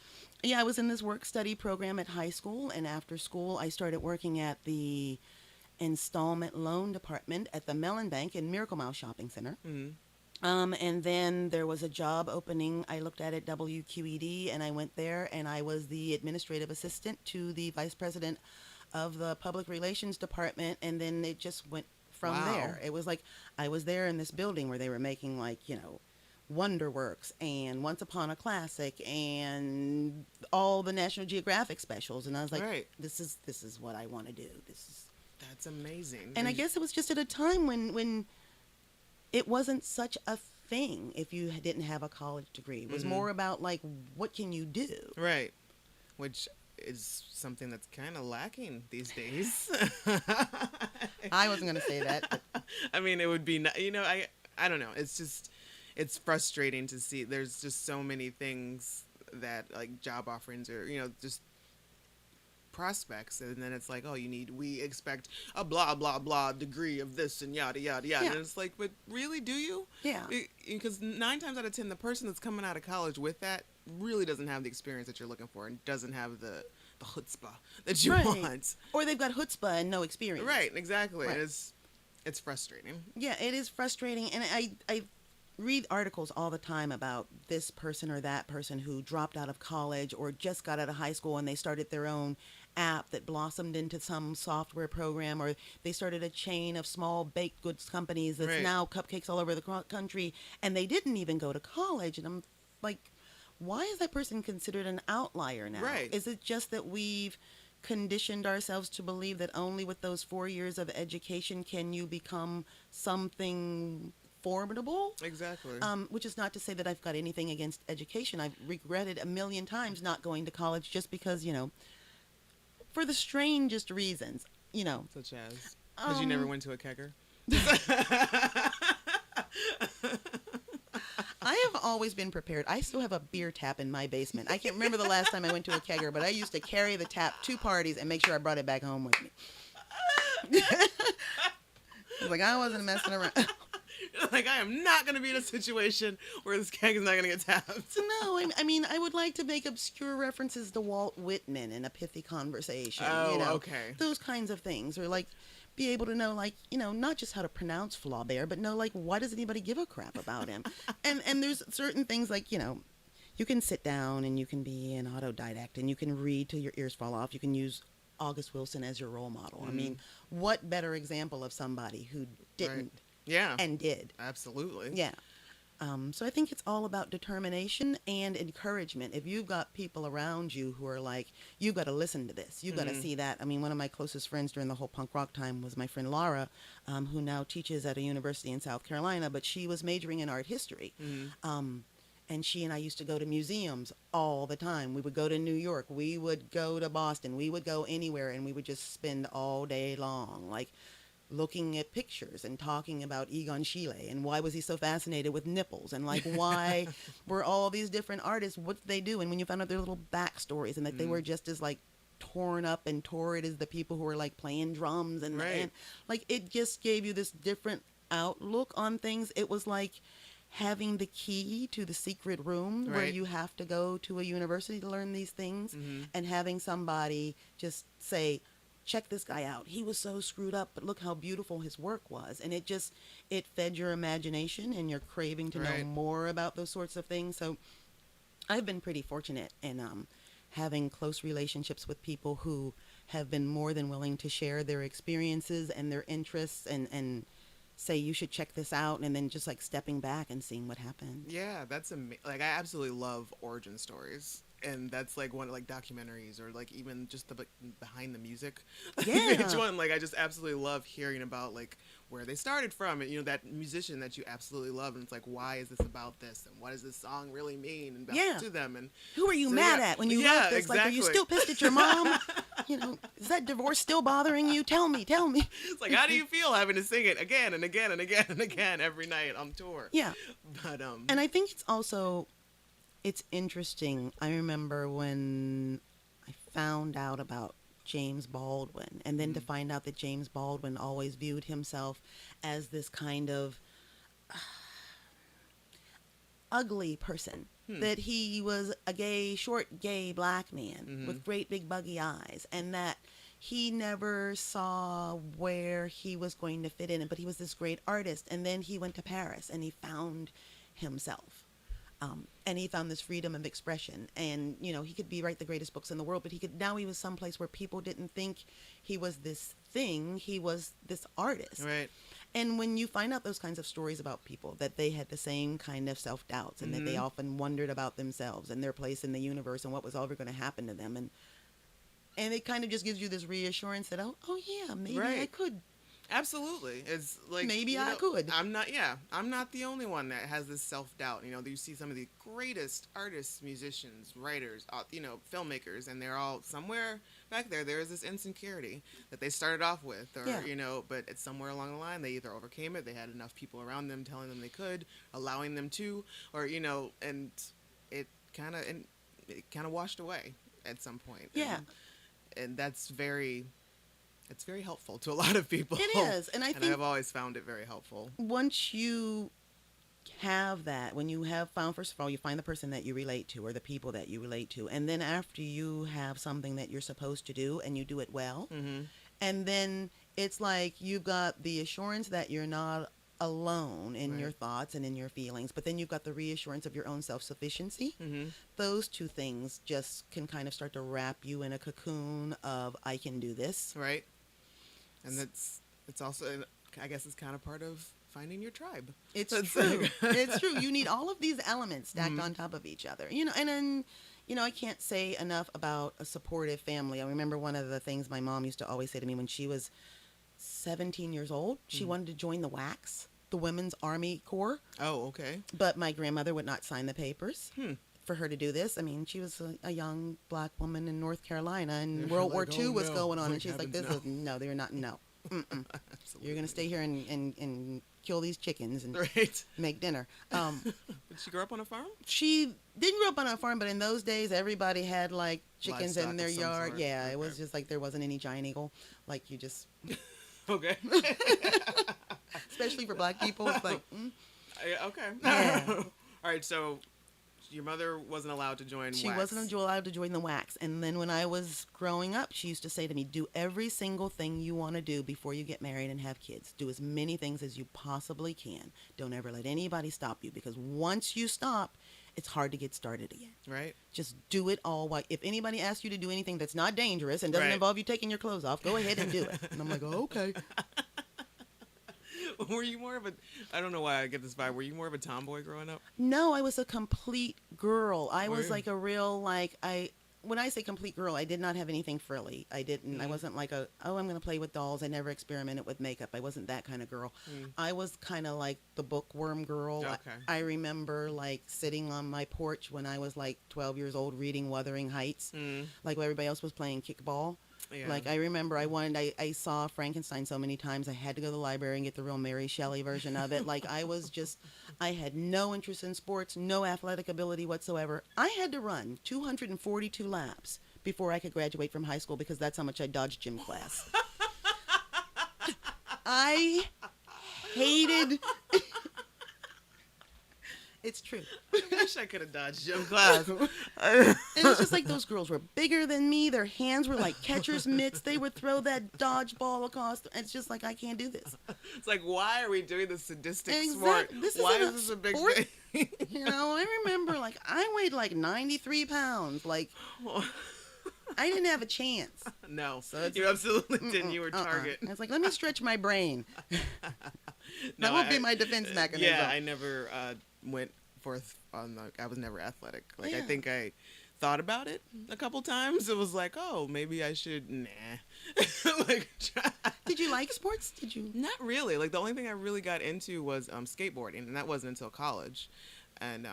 yeah, I was in this work-study program at high school, and after school, I started working at the installment loan department at the Mellon Bank in Miracle Mile Shopping Center. And then there was a job opening. I looked at it, Wqed, and I went there, and I was the administrative assistant to the vice president of the public relations department, and then it just went from there. It was like I was there in this building where they were making, like, Wonderworks and Once Upon a Classic and all the National Geographic specials, and I was like, this is what I want to do. That's amazing. And I guess it was just at a time when it wasn't such a thing if you didn't have a college degree. It was more about like, what can you do? Right. Which is something that's kind of lacking these days. I wasn't going to say that. But. I mean, it would be, I don't know. It's just, it's frustrating to see. There's just so many things that like job offerings or, just prospects. And then it's like, oh, we expect a blah, blah, blah degree of this and yada, yada, yada. Yeah. And it's like, but really, do you? Yeah. Because 9 times out of 10, the person that's coming out of college with that really doesn't have the experience that you're looking for and doesn't have the chutzpah that you want. Or they've got chutzpah and no experience. Right, exactly. Right. It's frustrating. Yeah, it is frustrating. And I read articles all the time about this person or that person who dropped out of college or just got out of high school and they started their own app that blossomed into some software program, or they started a chain of small baked goods companies that's now cupcakes all over the country, and they didn't even go to college. And I'm like, why is that person considered an outlier now? Right. Is it just that we've conditioned ourselves to believe that only with those 4 years of education can you become something formidable? Exactly. Which is not to say that I've got anything against education. I've regretted a million times not going to college just because, for the strangest reasons, Such as? Because you never went to a kegger? I have always been prepared. I still have a beer tap in my basement. I can't remember the last time I went to a kegger, but I used to carry the tap to parties and make sure I brought it back home with me. I was like, I wasn't messing around. Like, I am not going to be in a situation where this keg is not going to get tapped. No, I mean, I would like to make obscure references to Walt Whitman in a pithy conversation. Oh, okay. Those kinds of things. Or, like, be able to know, like, not just how to pronounce Flaubert, but know, like, why does anybody give a crap about him? and there's certain things, like, you can sit down and you can be an autodidact and you can read till your ears fall off. You can use August Wilson as your role model. I mean, what better example of somebody who didn't? Right. Yeah. And did. Absolutely. Yeah. So I think it's all about determination and encouragement. If you've got people around you who are like, you've got to listen to this, you've got to see that. I mean, one of my closest friends during the whole punk rock time was my friend Laura, who now teaches at a university in South Carolina, but she was majoring in art history. And she and I used to go to museums all the time. We would go to New York. We would go to Boston. We would go anywhere, and we would just spend all day long, like, looking at pictures and talking about Egon Schiele and why was he so fascinated with nipples and like why were all these different artists, what did they do? And when you found out their little backstories and that they were just as like torn up and torrid as the people who were like playing drums and like it just gave you this different outlook on things. It was like having the key to the secret room where you have to go to a university to learn these things and having somebody just say, check this guy out. He was so screwed up, but look how beautiful his work was. And it fed your imagination and your craving to know more about those sorts of things. So I've been pretty fortunate in having close relationships with people who have been more than willing to share their experiences and their interests and say, you should check this out, and then just like stepping back and seeing what happened. Yeah, that's like, I absolutely love origin stories. And that's like one of like documentaries or like even just the behind the music. Each one, like I just absolutely love hearing about like where they started from and that musician that you absolutely love, and it's like, why is this about this and what does this song really mean and to them, and who are you mad at when you wrote this? Exactly. Like, are you still pissed at your mom? Is that divorce still bothering you? Tell me. It's like, how do you feel having to sing it again and again and again and again every night on tour? Yeah. But and I think it's interesting. I remember when I found out about James Baldwin, and then to find out that James Baldwin always viewed himself as this kind of ugly person, that he was a short gay black man with great big buggy eyes, and that he never saw where he was going to fit in, but he was this great artist. And then he went to Paris and he found himself. And he found this freedom of expression, and he could write the greatest books in the world, but he was someplace where people didn't think he was this thing. He was this artist. Right. And when you find out those kinds of stories about people, that they had the same kind of self-doubts and that they often wondered about themselves and their place in the universe and what was ever going to happen to them, and it kind of just gives you this reassurance that, oh yeah, maybe I could Absolutely. It's like, Maybe you I know, could. I'm not the only one that has this self-doubt. You know, you see some of the greatest artists, musicians, writers, filmmakers, and they're all somewhere back there is this insecurity that they started off with, or, Yeah. but it's somewhere along the line they either overcame it, they had enough people around them telling them they could, allowing them to, or, and it kind of washed away at some point. Yeah. And that's it's very helpful to a lot of people. It is. And I think I've always found it very helpful. once you have that, when you have found, first of all, you find the person that you relate to or the people that you relate to. And then after you have something that you're supposed to do and you do it well, Mm-hmm. and then it's like you've got the assurance that you're not alone in your Right. thoughts and in your feelings, but then you've got the reassurance of your own self-sufficiency. Mm-hmm. Those two things just can kind of start to wrap you in a cocoon of, I can do this. Right. And it's also, I guess it's kind of part of finding your tribe. It's That's true. like- It's true. You need all of these elements stacked Mhm. on top of each other. And then, I can't say enough about a supportive family. I remember one of the things my mom used to always say to me when she was 17 years old, she wanted to join the WACs, the Women's Army Corps, Oh, okay. but my grandmother would not sign the papers. Hmm. For her to do this. I mean, she was a young black woman in North Carolina, and Yeah, World War like, II oh, was no. going on, and Like, she's like, heavens, "This is no, they're not. No, Mm-mm. Absolutely. You're gonna stay here and kill these chickens and Right. make dinner." Did she grow up on a farm? She didn't grow up on a farm, but in those days, everybody had like chickens Livestock in their of some yard. sort. Yeah, Okay. it was just like there wasn't any giant eagle. Like you just, Okay. especially for black people, it's like, Okay. Yeah. All right. So your mother wasn't allowed to join. she WACs. wasn't allowed to join the WACs. And then when I was growing up, she used to say to me, do every single thing you want to do before you get married and have kids. Do as many things as you possibly can. Don't ever let anybody stop you, because once you stop, it's hard to get started again. Right. Just do it all. If anybody asks you to do anything that's not dangerous and doesn't Right. involve you taking your clothes off, go ahead and do it. And I'm like, oh, okay. Were you more of a? I don't know why I get this vibe. Were you more of a tomboy growing up? No, I was a complete girl. I Were was you? like a real, when I say complete girl, I did not have anything frilly. I Mm-hmm. wasn't like I'm going to play with dolls. I never experimented with makeup. I wasn't that kind of girl. I was kind of like the bookworm girl. Mm. Okay. I remember like sitting on my porch when I was like 12 years old reading Wuthering Heights, like while everybody else was playing kickball. Yeah. Like I remember I saw Frankenstein so many times I had to go to the library and get the real Mary Shelley version of it. Like I had no interest in sports, no athletic ability whatsoever. I had to run 242 laps before I could graduate from high school because that's how much I dodged gym class. I hated It's true. I wish I could have dodged gym class. And it's just like those girls were bigger than me. Their hands were like catcher's mitts. They would throw that dodgeball across. It's just like, I can't do this. It's like, why are we doing this sadistic sport? Exactly. This Why isn't is this a big sport. thing? I remember like I weighed like 93 pounds. Like I didn't have a chance. No, So it's- you absolutely didn't. You were target. It's like, let me stretch my brain. No, That won't be my defense mechanism. Yeah, I never went forth on I was never athletic. Like I Yeah. think I thought about it a couple times. It was like, oh, maybe I should. Nah. Like, Did you like sports? Did you? not really. Like the only thing I really got into was skateboarding, and that wasn't until college, and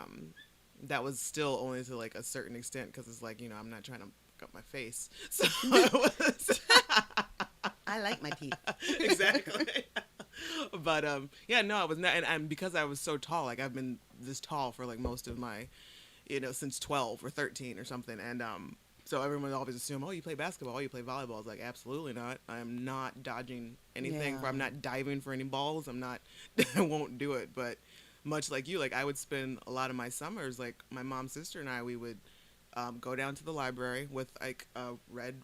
that was still only to like a certain extent because it's like I'm not trying to up my face, so it was I like my teeth. exactly. But yeah, no, I was not, and because I was so tall, like I've been this tall for like most of my, since 12 or 13 or something, and so everyone always assume, oh, you play basketball, oh, you play volleyball. I was like, absolutely not. I'm not dodging anything. Yeah. I'm not diving for any balls. I'm not. I won't do it. But much like you, like I would spend a lot of my summers, like my mom's sister and I, we would go down to the library with like a red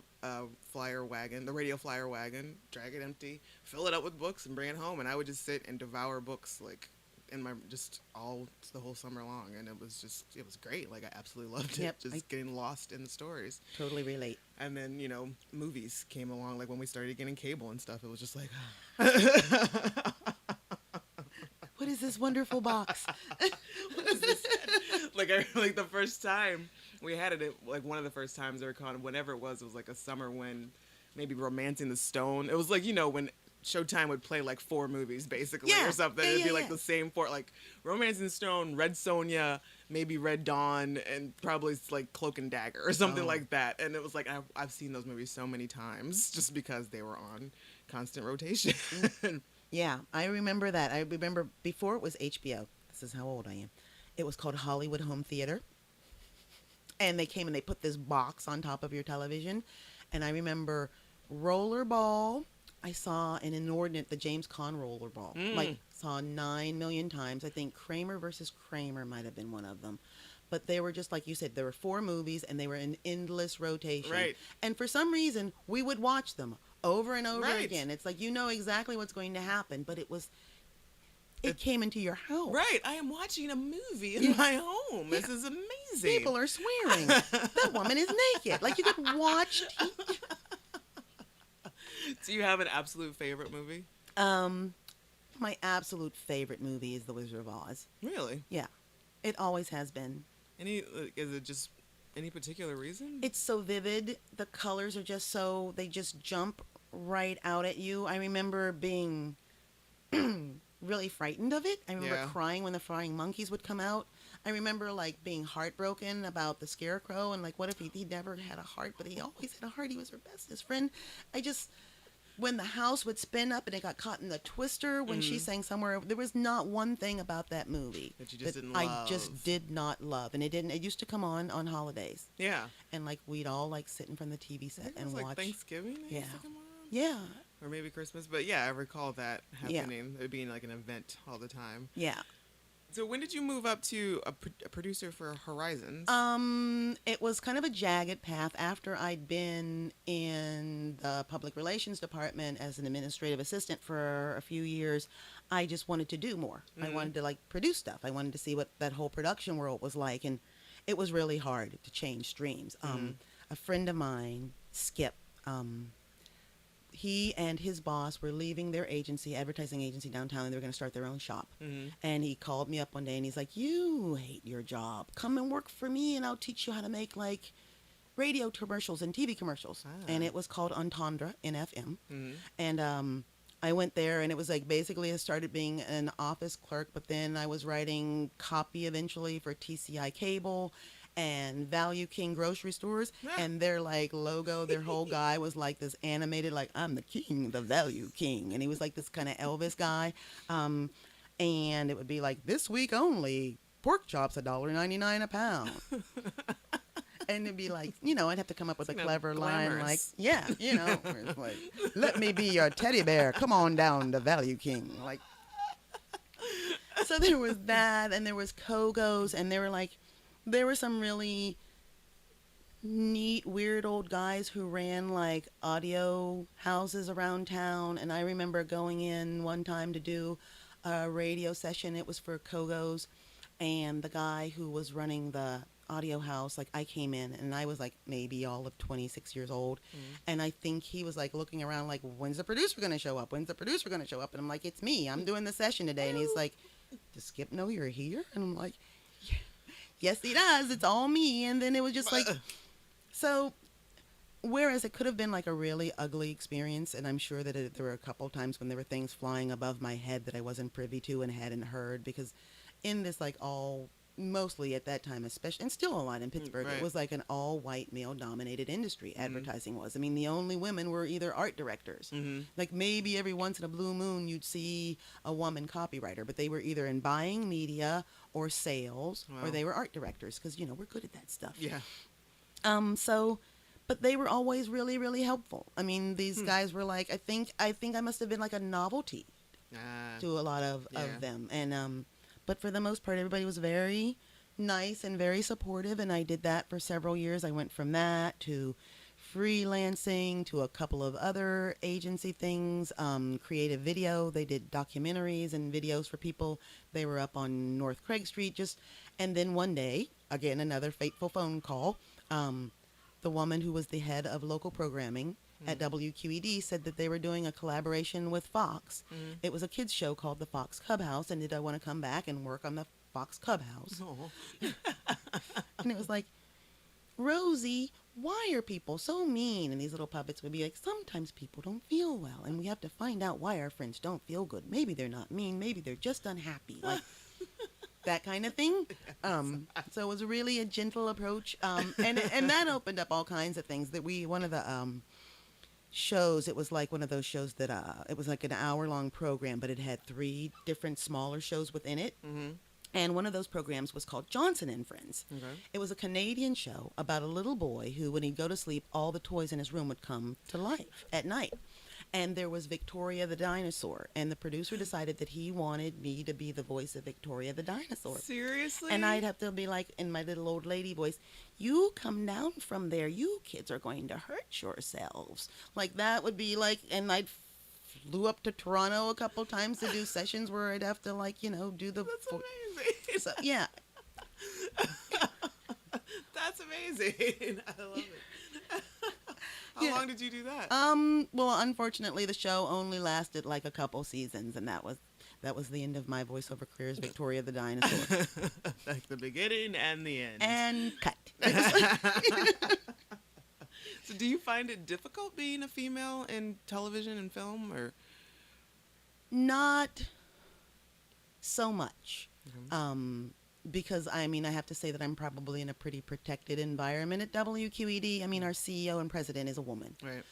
flyer wagon, the radio flyer wagon, drag it empty, fill it up with books, and bring it home. And I would just sit and devour books like in my the whole summer long, and it was great. Like I absolutely loved it. Yep, Just getting lost in the stories. Totally relate. And then movies came along. Like when we started getting cable and stuff, it was just like, What is this wonderful box? what is this? like the first time we had it, like one of the first times I recall, whenever it was like a summer when maybe Romancing the Stone. It was like when Showtime would play like 4 movies basically Yeah. or something. Yeah, It'd yeah, be like yeah. the same 4, like Romancing Stone, Red Sonja, maybe Red Dawn, and probably like Cloak and Dagger or something Oh. like that. And it was like I've seen those movies so many times just because they were on constant rotation. Yeah, I remember that. I remember before it was HBO. This is how old I am. It was called Hollywood Home Theater. And they came and they put this box on top of your television. And I remember Rollerball. I saw an inordinate, the James Caan Rollerball. Like, saw 9 million times. I think Kramer versus Kramer might have been one of them. But they were just like you said, there were 4 movies and they were in endless rotation. Right. And for some reason, we would watch them over and over Right. again. It's like you know exactly what's going to happen, but it came into your house. Right, I am watching a movie in my home. This is amazing. People are swearing. That woman is naked. Like you could watch. Do you have an absolute favorite movie? My absolute favorite movie is The Wizard of Oz. Really? Yeah, it always has been. Is it just any particular reason? It's so vivid. The colors are just so, they just jump right out at you. I remember being really frightened of it. I remember Yeah. crying when the flying monkeys would come out. I remember like being heartbroken about the scarecrow and like what if he never had a heart, but he always had a heart. He was her bestest friend. When the house would spin up and it got caught in the twister when she sang somewhere, there was not one thing about that movie That you just didn't I love. just did not love. And it used to come on holidays. Yeah. And like we'd all like sit in front of the TV set It and was like watch. Thanksgiving. They used to Yeah. come on? Yeah. Or maybe Christmas. But yeah, I recall that Yeah. happening. It being like an event all the time. Yeah. So when did you move up to a producer for Horizons? It was kind of a jagged path after I'd been in the public relations department as an administrative assistant for a few years. I just wanted to do more. I wanted to like produce stuff. I wanted to see what that whole production world was like. And it was really hard to change streams. A friend of mine, Skip, he and his boss were leaving their agency, advertising agency downtown, and they were going to start their own shop. And he called me up one day and he's like, you hate your job. Come and work for me and I'll teach you how to make like radio commercials and TV commercials. And it was called Entendre in FM. And I went there and it was like basically I started being an office clerk, but then I was writing copy eventually for TCI Cable and Value King grocery stores, and their like logo, their whole guy was like this animated, like I'm the king, the Value King, and he was like this kind of Elvis guy, and it would be like this week only pork chops $1.99 a pound, and it'd be like I'd have to come up with a clever line like where it's like let me be your teddy bear, come on down to Value King, like. So there was that, and there was Kogos, and there were some really neat, weird old guys who ran like audio houses around town. And I remember going in one time to do a radio session. It was for Kogos. And the guy who was running the audio house, like I came in and I was like maybe all of 26 years old. And I think he was like looking around like, when's the producer going to show up? When's the producer going to show up? And I'm like, it's me. I'm doing the session today. And he's like, does Skip know you're here? And I'm like, yeah. Yes, he does. It's all me. And then it was just like, so whereas it could have been like a really ugly experience, and I'm sure that there were a couple times when there were things flying above my head that I wasn't privy to and hadn't heard, because in this like all, mostly at that time especially, and still a lot in Pittsburgh, Right. it was like an all-white male-dominated industry, advertising was. I mean, the only women were either art directors. Like maybe every once in a blue moon you'd see a woman copywriter, but they were either in buying media or sales, or Wow. they were art directors, because we're good at that stuff. Yeah. But they were always really, really helpful. I mean, these guys were like, I think I must have been like a novelty to a lot of them. And but for the most part, everybody was very nice and very supportive, and I did that for several years. I went from that to freelancing to a couple of other agency things, creative video. They did documentaries and videos for people. They were up on North Craig Street and then one day, again, another fateful phone call. The woman who was the head of local programming at Wqed said that they were doing a collaboration with Fox. It was a kids show called The Fox Cub House, and did I want to come back and work on the Fox Cub House? Oh. And it was like, Rosie, why are people so mean? And these little puppets would be like, sometimes people don't feel well, and we have to find out why our friends don't feel good. Maybe they're not mean, maybe they're just unhappy, like that kind of thing. So it was really a gentle approach, and that opened up all kinds of things. That we one of the shows, it was like one of those shows that it was like an hour-long program, but it had 3 different smaller shows within it. Mm-hmm. And one of those programs was called Johnson and Friends. Okay. It was a Canadian show about a little boy who, when he'd go to sleep, all the toys in his room would come to life at night. And there was Victoria the dinosaur. And the producer decided that he wanted me to be the voice of Victoria the dinosaur. Seriously? And I'd have to be like, in my little old lady voice, you come down from there. You kids are going to hurt yourselves. Like, that would be like, and I'd flew up to Toronto a couple times to do sessions where I'd have to, like, you know, do the... That's amazing. So, yeah. That's amazing. I love it. How long did you do that? Well, unfortunately, the show only lasted like a couple seasons, and that was the end of my voiceover career as Victoria the dinosaur. Like the beginning and the end. And cut. So do you find it difficult being a female in television and film, or? Not so much. Mm-hmm. Because, I mean, I have to say that I'm probably in a pretty protected environment at Wqed. I mean, our CEO and president is a woman. Right.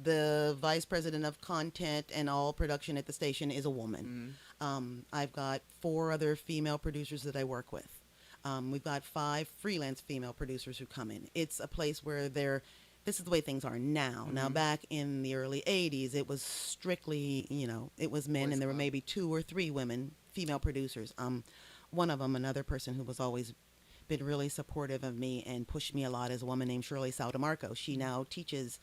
The vice president of content and all production at the station is a woman. Mm-hmm. I've got 4 other female producers that I work with. We've got 5 freelance female producers who come in. It's a place where this is the way things are now. Mm-hmm. Now, back in the early 80s, it was strictly, you know, it was men, Boys and there were club. maybe 2 or 3 women, female producers. One of them, another person who was always been really supportive of me and pushed me a lot, is a woman named Shirley Saudemarco. She now teaches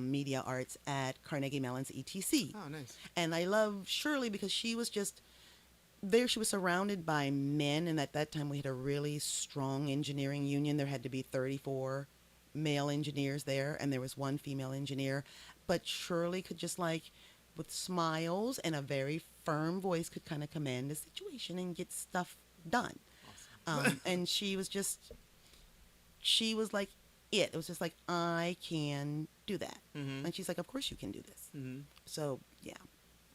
media arts at Carnegie Mellon's ETC. Oh, nice. And I love Shirley because she was just there. She was surrounded by men, and at that time we had a really strong engineering union. There had to be 34 male engineers there, and there was 1 female engineer. But Shirley could just, like, with smiles and a very firm voice, could kind of command the situation and get stuff done. Awesome. And she was like, it was just like, I can do that. Mm-hmm. And she's like, of course you can do this. Mm-hmm. So, yeah.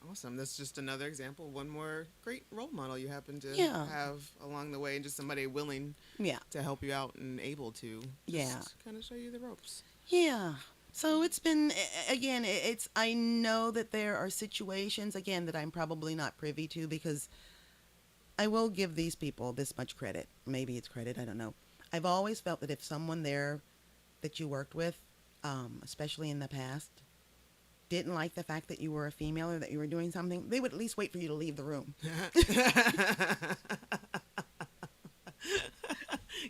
Awesome. That's just another example. One more great role model you happen to Yeah. have along the way, and just somebody willing Yeah. to help you out and able to Yeah. kind of show you the ropes. Yeah. So it's been, again, I know that there are situations, again, that I'm probably not privy to, because I will give these people this much credit. Maybe it's credit, I don't know. I've always felt that if someone there that you worked with, especially in the past, didn't like the fact that you were a female or that you were doing something, they would at least wait for you to leave the room.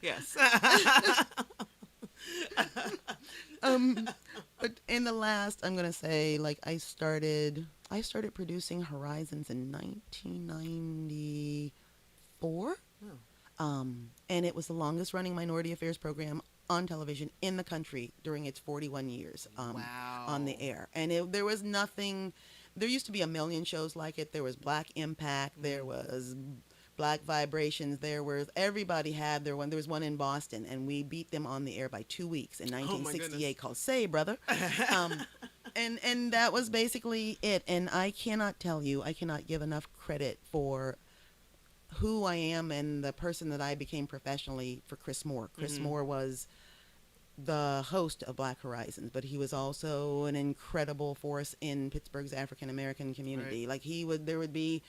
Yes. But in the last, I'm going to say, like, I started producing Horizons in 1994. Oh. And it was the longest running minority affairs program on television in the country during its 41 years Wow. on the air. And there was nothing, there used to be a million shows like it. There was Black Impact, there was Black Vibrations, everybody had their one. There was one in Boston, and we beat them on the air by 2 weeks in 1968 called Say Brother. And that was basically it. And I cannot give enough credit for who I am and the person that I became professionally for Chris Moore. Chris Moore was the host of Black Horizons, but he was also an incredible force in Pittsburgh's African American community. Right. Like, there would be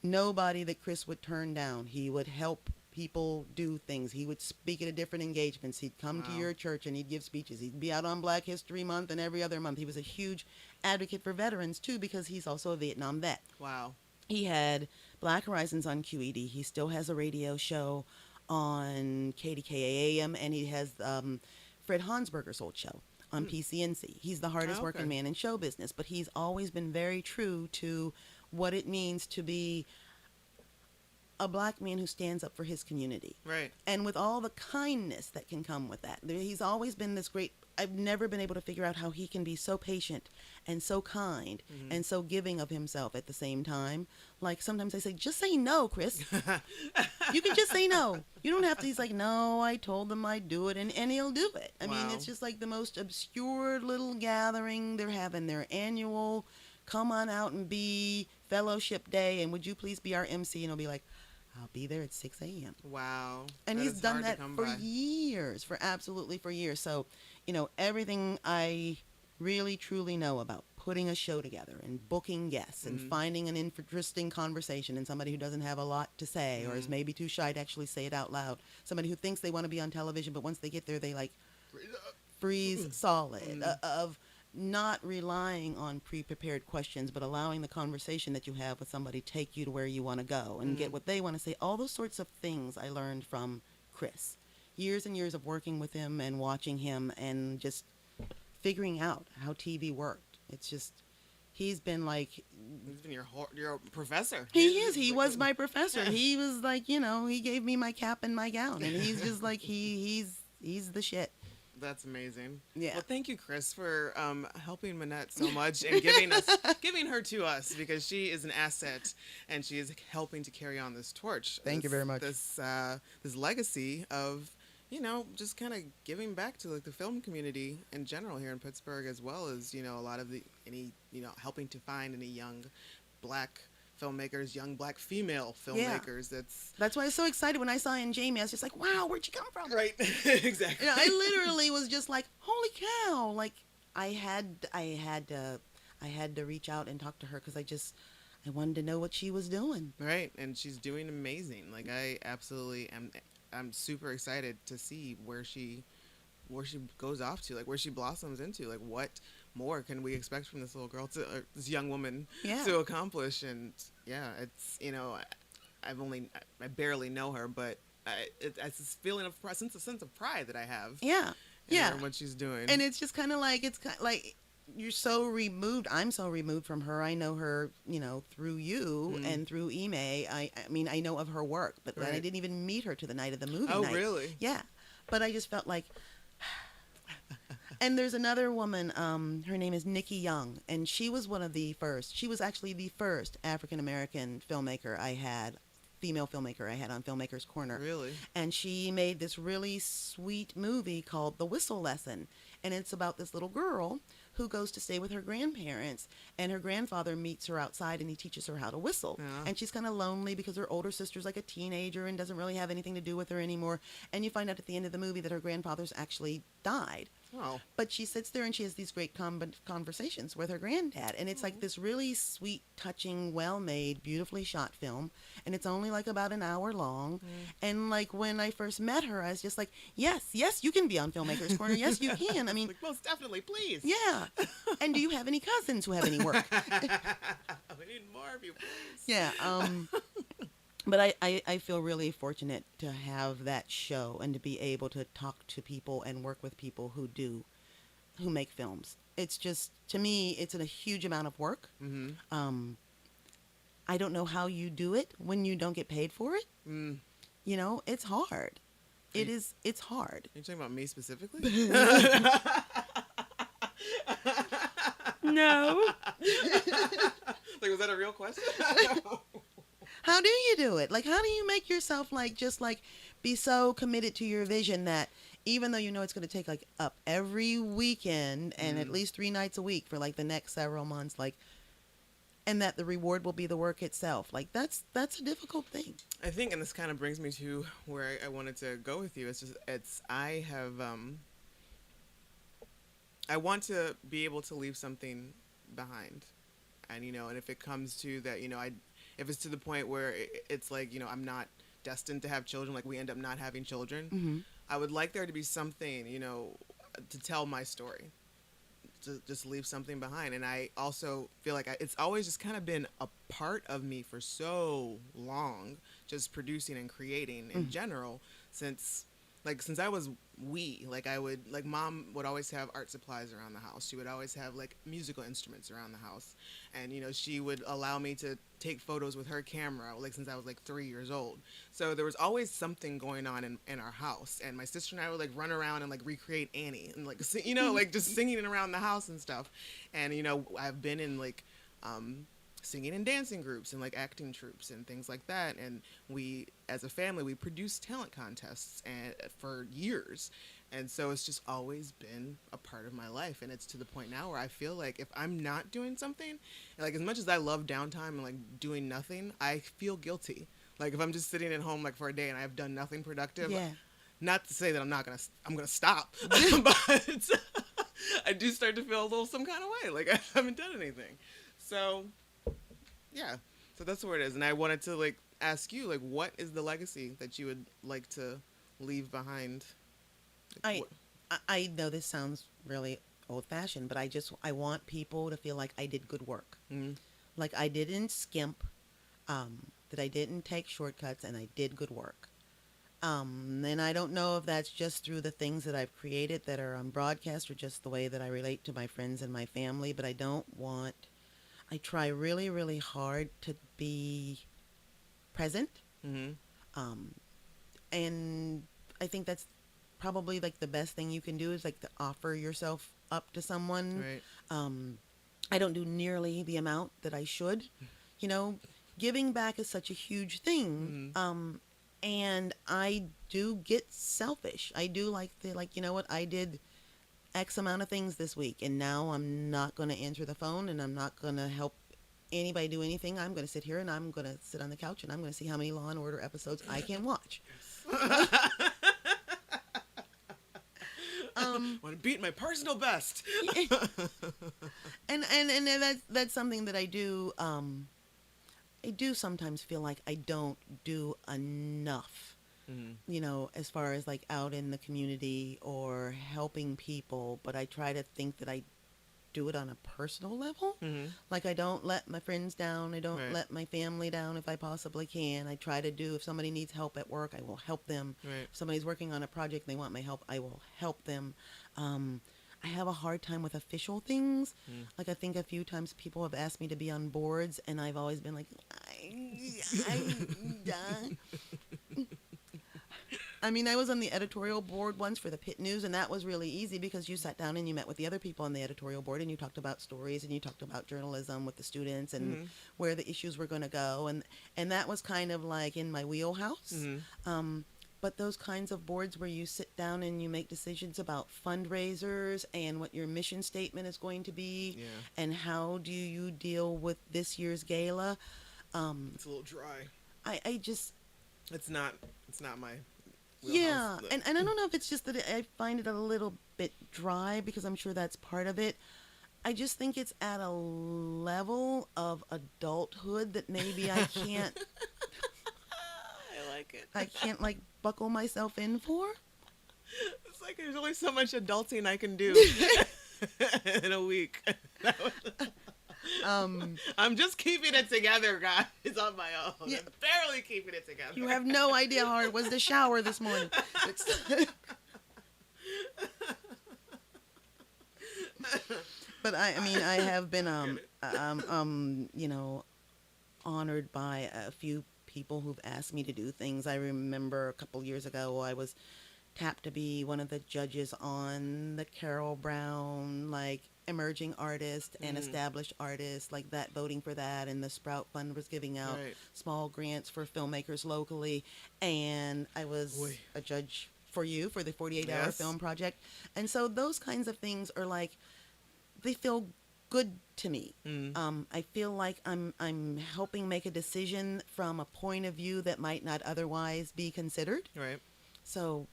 nobody that Chris would turn down. He would help people do things. He would speak at different engagements. He'd come to your church and he'd give speeches. He'd be out on Black History Month and every other month. He was a huge advocate for veterans too, because he's also a Vietnam vet. Wow. He had Black Horizons on QED. He still has a radio show on KDKA AM, and he has Fred Hansberger's old show on PCNC. He's the hardest working man in show business, but he's always been very true to what it means to be a Black man who stands up for his community. Right. And with all the kindness that can come with that. He's always been this great I've never been able to figure out how he can be so patient and so kind and so giving of himself at the same time. Like sometimes I say, just say no, Chris. You can just say no. You don't have to. He's like, no, I told them I'd do it, and he'll do it. I mean, it's just like the most obscure little gathering. They're having their annual come on out and be fellowship day, and would you please be our MC? And he'll be like, I'll be there at 6 a.m. Wow. And he's done that for years, for years. So, everything I really, truly know about putting a show together and booking guests and finding an interesting conversation and somebody who doesn't have a lot to say or is maybe too shy to actually say it out loud. Somebody who thinks they want to be on television, but once they get there, they like freeze solid of not relying on pre-prepared questions, but allowing the conversation that you have with somebody take you to where you want to go and get what they want to say. All those sorts of things I learned from Chris. Years and years of working with him and watching him and just figuring out how TV worked. It's just, he's been your professor. He is. He was my professor. He was like, he gave me my cap and my gown, and he's just like, he's the shit. That's amazing. Yeah. Well, thank you, Chris, for helping Minette so much and giving her to us, because she is an asset and she is helping to carry on this torch. Thank you very much. This legacy of just kind of giving back to like the film community in general here in Pittsburgh, as well as a lot of helping to find any young Black filmmakers, young Black female filmmakers. Yeah. That's why I was so excited when I saw in Jamie. I was just like, wow, where'd you come from? Right. Exactly. I literally was just like, holy cow. Like I had to reach out and talk to her because I wanted to know what she was doing. Right. And she's doing amazing. Like I absolutely am. I'm super excited to see where she goes off to, like where she blossoms into, like what more can we expect from this little girl this young woman to accomplish. And it's I barely know her, but it's this feeling of a sense of pride that I have in what she's doing. And it's just kind of like you're so removed. I'm so removed from her. I know her through you and through Ime. I mean I know of her work, but then I didn't even meet her to the night of the movie night. Oh really? Yeah, but I just felt like. And there's another woman, her name is Nikki Young, and she was one of the first. She was actually the first African-American female filmmaker I had on Filmmakers Corner. Really? And she made this really sweet movie called The Whistle Lesson, and it's about this little girl who goes to stay with her grandparents, and her grandfather meets her outside and he teaches her how to whistle. Yeah. And she's kind of lonely because her older sister's like a teenager and doesn't really have anything to do with her anymore. And you find out at the end of the movie that her grandfather's actually died. Oh. But she sits there and she has these great conversations with her granddad. And it's like this really sweet, touching, well-made, beautifully shot film. And it's only like about an hour long. And like when I first met her, I was just like, yes, you can be on Filmmakers Corner. Yes, you can. I mean, like, most definitely, please. Yeah. And do you have any cousins who have any work? We need more of you, please. Yeah. But I feel really fortunate to have that show and to be able to talk to people and work with people who make films. It's just, to me, it's a huge amount of work. Mm-hmm. I don't know how you do it when you don't get paid for it. It's hard. It's hard. Are you talking about me specifically? No. Like, was that a real question? How do you do it? Like, how do you make yourself be so committed to your vision that even though it's going to take up every weekend and at least 3 nights a week for the next several months, and that the reward will be the work itself. That's a difficult thing. I think, and this kind of brings me to where I wanted to go with you. I want to be able to leave something behind. And, and if it comes to that, if it's to the point where it's like, I'm not destined to have children, like we end up not having children, I would like there to be something, to tell my story, to just leave something behind. And I also feel like it's always just kind of been a part of me for so long, just producing and creating in general, since like since I was wee, like I would, like mom would always have art supplies around the house. She would always have like musical instruments around the house, and you know she would allow me to take photos with her camera, like since I was like 3 years old. So there was always something going on in our house, and my sister and I would like run around and like recreate Annie and like sing, you know, like just singing around the house and stuff. And you know I've been in like singing and dancing groups and like acting troupes and things like that, and we as a family we produced talent contests and for years, and so it's just always been a part of my life. And it's to the point now where I feel like if I'm not doing something, like as much as I love downtime and like doing nothing, I feel guilty. Like if I'm just sitting at home like for a day and I've done nothing productive, Yeah. not to say that I'm gonna stop, but I do start to feel a little some kind of way, like I haven't done anything. So yeah, so that's where it is. And I wanted to like ask you, like, what is the legacy that you would like to leave behind? I know this sounds really old fashioned, but I want people to feel like I did good work. Mm-hmm. Like I didn't skimp, that I didn't take shortcuts, and I did good work. And I don't know if that's just through the things that I've created that are on broadcast or just the way that I relate to my friends and my family, but I try really, really hard to be present. Mm-hmm. And I think that's probably like the best thing you can do is like to offer yourself up to someone. Right. I don't do nearly the amount that I should. You know, giving back is such a huge thing. Mm-hmm. And I do get selfish. I do like, you know what, I did X amount of things this week, and now I'm not going to answer the phone, and I'm not going to help anybody do anything. I'm going to sit here, and I'm going to sit on the couch, and I'm going to see how many Law and Order episodes I can watch. Want to beat my personal best. and that's something that I do. I do sometimes feel like I don't do enough. Mm-hmm. You know, as far as like out in the community or helping people, but I try to think that I do it on a personal level. Mm-hmm. Like I don't let my friends down. I don't Right. let my family down if I possibly can. I try to do, if somebody needs help at work, I will help them. Right. If somebody's working on a project and they want my help, I will help them. I have a hard time with official things. Mm. Like I think a few times people have asked me to be on boards, and I've always been like, I mean, I was on the editorial board once for the Pitt News, and that was really easy because you sat down and you met with the other people on the editorial board, and you talked about stories, and you talked about journalism with the students and Mm-hmm. where the issues were going to go, and that was kind of like in my wheelhouse. Mm-hmm. But those kinds of boards where you sit down and you make decisions about fundraisers and what your mission statement is going to be, Yeah. and how do you deal with this year's gala, It's a little dry. I just... It's not my Yeah, wheelhouse. and I don't know if it's just that I find it a little bit dry, because I'm sure that's part of it. I just think it's at a level of adulthood that maybe I can't I like it. I can't like buckle myself in for. It's like there's only so much adulting I can do in a week. I'm just keeping it together, guys, on my own. Yeah. I'm barely keeping it together. You have no idea how hard was the shower this morning. But I mean, I have been you know, honored by a few people who've asked me to do things. I remember a couple years ago I was tapped to be one of the judges on the Carol Brown like emerging artist and established artists, like that, voting for that, and the Sprout Fund was giving out Right. small grants for filmmakers locally, and I was Oy. a judge for you for the 48-hour Yes. film project. And so those kinds of things are like, they feel good to me. I feel like I'm helping make a decision from a point of view that might not otherwise be considered. Right. So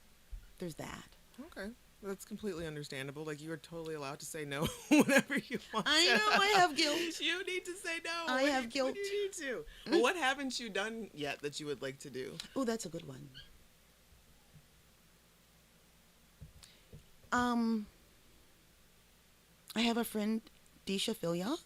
there's that. Okay. That's completely understandable. Like, you are totally allowed to say no whenever you want I to. know I have guilt. You need to say no. I have guilt. When you need to. Well, what haven't you done yet that you would like to do? Oh, that's a good one. I have a friend, Disha Filya,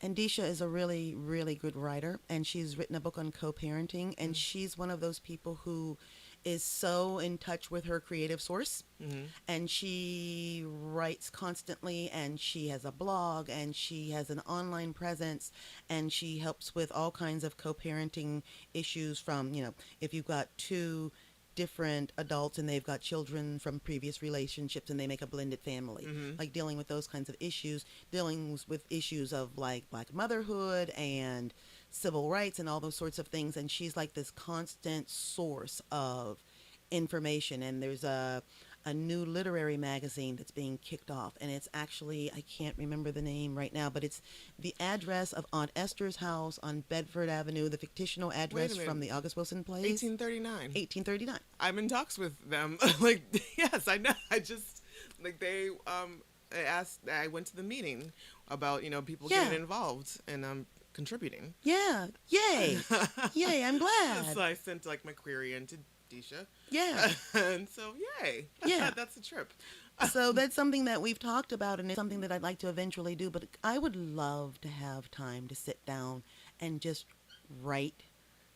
and Disha is a really, really good writer, and she's written a book on co-parenting, and she's one of those people who is so in touch with her creative source, Mm-hmm. and she writes constantly, and she has a blog, and she has an online presence, and she helps with all kinds of co-parenting issues from, if you've got two different adults and they've got children from previous relationships and they make a blended family, Mm-hmm. like dealing with those kinds of issues, dealing with issues of like black motherhood and civil rights and all those sorts of things. And she's like this constant source of information. And there's a new literary magazine that's being kicked off, and it's actually, I can't remember the name right now, but it's the address of Aunt Esther's house on Bedford Avenue, the fictional address from the August Wilson plays. 1839. 1839. I'm in talks with them. Like, yes, I know. I just, like, they, I went to the meeting about, people getting involved and contributing. Yeah. Yay. Yay. I'm glad. So I sent, like, my query into Disha. Yeah. And so, yay. Yeah. That's a trip. So that's something that we've talked about, and it's something that I'd like to eventually do, but I would love to have time to sit down and just write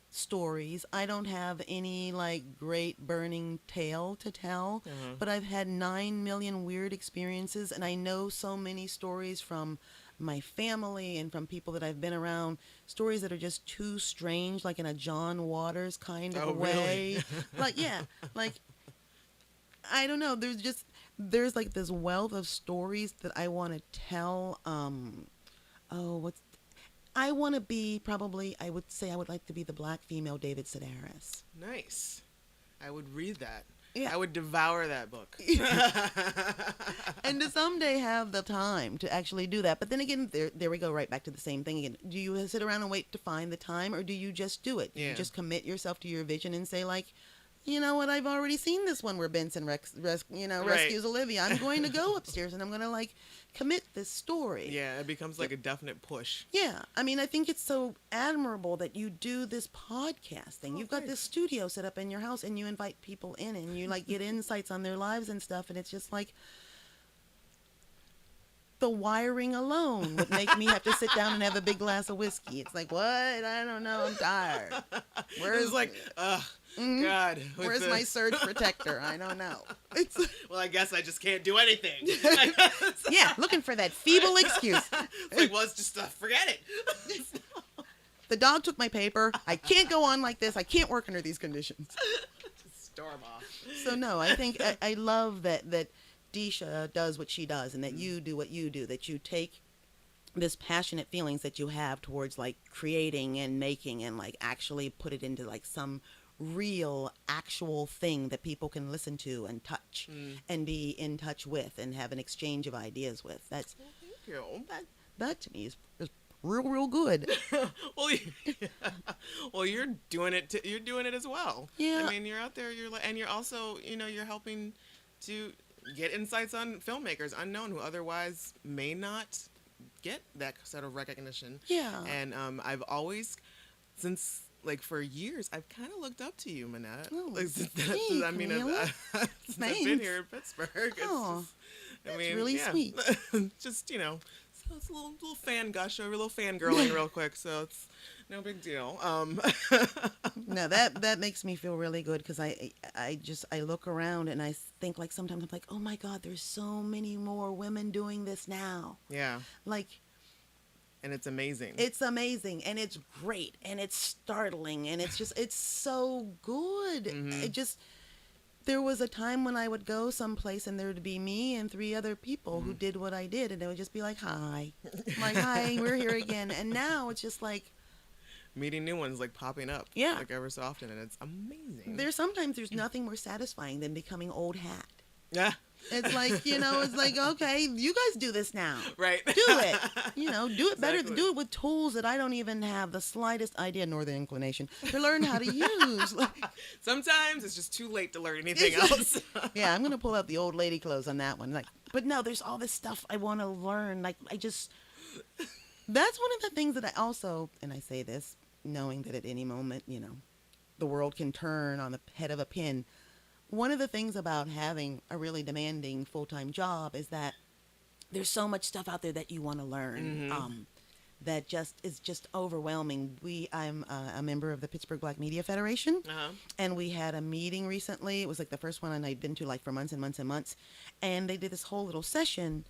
stories. I don't have any like great burning tale to tell, but I've had 9 million weird experiences, and I know so many stories from my family and from people that I've been around, stories that are just too strange, like in a John Waters kind of way. Really? Like, yeah, like, I don't know. There's like this wealth of stories that I want to tell. I want to be probably, I would say I would like to be the black female David Sedaris. Nice. I would read that. Yeah. I would devour that book. And to someday have the time to actually do that. But then again, there we go, right back to the same thing again. Do you sit around and wait to find the time, or do you just do it? Do you just commit yourself to your vision and say, like, you know what, I've already seen this one where Benson rescues Olivia. I'm going to go upstairs and I'm going to, like, commit this story. Yeah, it becomes like a definite push. Yeah. I mean, I think it's so admirable that you do this podcast thing. You've got this studio set up in your house and you invite people in and you, like, get insights on their lives and stuff. And it's just like, the wiring alone would make me have to sit down and have a big glass of whiskey. It's like, what? I don't know. I'm tired. Where's like, God. Where's my surge protector? I don't know. Well, I guess I just can't do anything. Yeah, looking for that feeble excuse. It's like, well, it's just forget it. The dog took my paper. I can't go on like this. I can't work under these conditions. Just storm off. So no, I think I love that Disha does what she does, and that you do what you do, that you take this passionate feelings that you have towards, like, creating and making and, like, actually put it into, like, some real actual thing that people can listen to and touch and be in touch with and have an exchange of ideas with. That's Thank you. that to me is real good. Well, you're doing it. You're doing it as well. Yeah. I mean, you're out there. And you're also, you're helping to get insights on filmmakers unknown who otherwise may not get that sort of recognition. Yeah. And I've always, since, like, for years, I've kind of looked up to you, Minette. Oh, Like, since thanks, I've been here in Pittsburgh. Oh, That's really sweet. Just, so it's a little fan gush, a little fangirling real quick, so it's no big deal. No, that makes me feel really good, because I look around and I think, like, sometimes I'm like, oh my God, there's so many more women doing this now. Yeah. Like, And it's amazing. it's amazing, and it's great, and it's startling, and it's so good. There was a time when I would go someplace and there would be me and 3 other people who did what I did, and they would just be like, hi. I'm like, hi, we're here again. And now it's just like, meeting new ones, like, popping up. Yeah. Like, ever so often, and it's amazing. there's nothing more satisfying than becoming old hat. Yeah. It's like, it's like, okay, you guys do this now. Right. Do it. Do it better. Exactly. Do it with tools that I don't even have the slightest idea nor the inclination to learn how to use. Like, Sometimes it's just too late to learn anything else. yeah, I'm going to pull out the old lady clothes on that one. Like, but no, there's all this stuff I want to learn. Like, that's one of the things that I also, and I say this knowing that at any moment, the world can turn on the head of a pin. One of the things about having a really demanding full-time job is that there's so much stuff out there that you want to learn. that just is just overwhelming. I'm a member of the Pittsburgh Black Media Federation, and we had a meeting recently. It was like the first one and I'd been to like for months and months and months, and they did this whole little session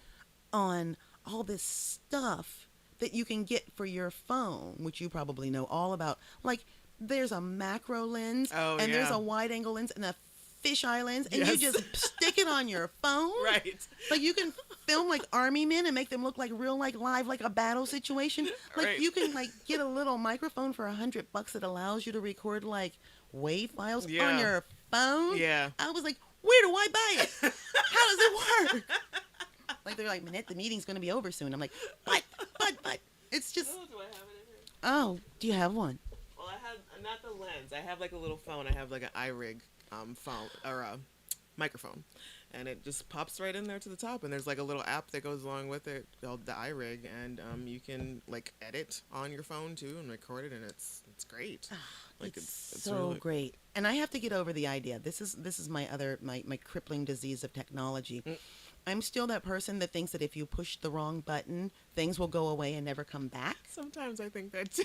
on all this stuff that you can get for your phone, which you probably know all about. Like, there's a macro lens, and there's a wide angle lens, and a fisheye lens, and you just stick it on your phone. Right. Like, you can film like army men and make them look like real, like live, like a battle situation. Like, you can like get a little microphone for $100 that allows you to record like WAV files on your phone. Yeah. I was like, where do I buy it? How does it work? Like, they're like, Minette, the meeting's going to be over soon. I'm like, but. It's just. Oh, do I have it in here? Oh, do you have one? Well, I have, not the lens. I have like a little phone. I have like an iRig phone, or a microphone. And it just pops right in there to the top. And there's like a little app that goes along with it called the iRig. And you can like edit on your phone too and record it. And it's great. Like it's so really great. And I have to get over the idea. This is my crippling disease of technology. I'm still that person that thinks that if you push the wrong button, things will go away and never come back. Sometimes I think that too.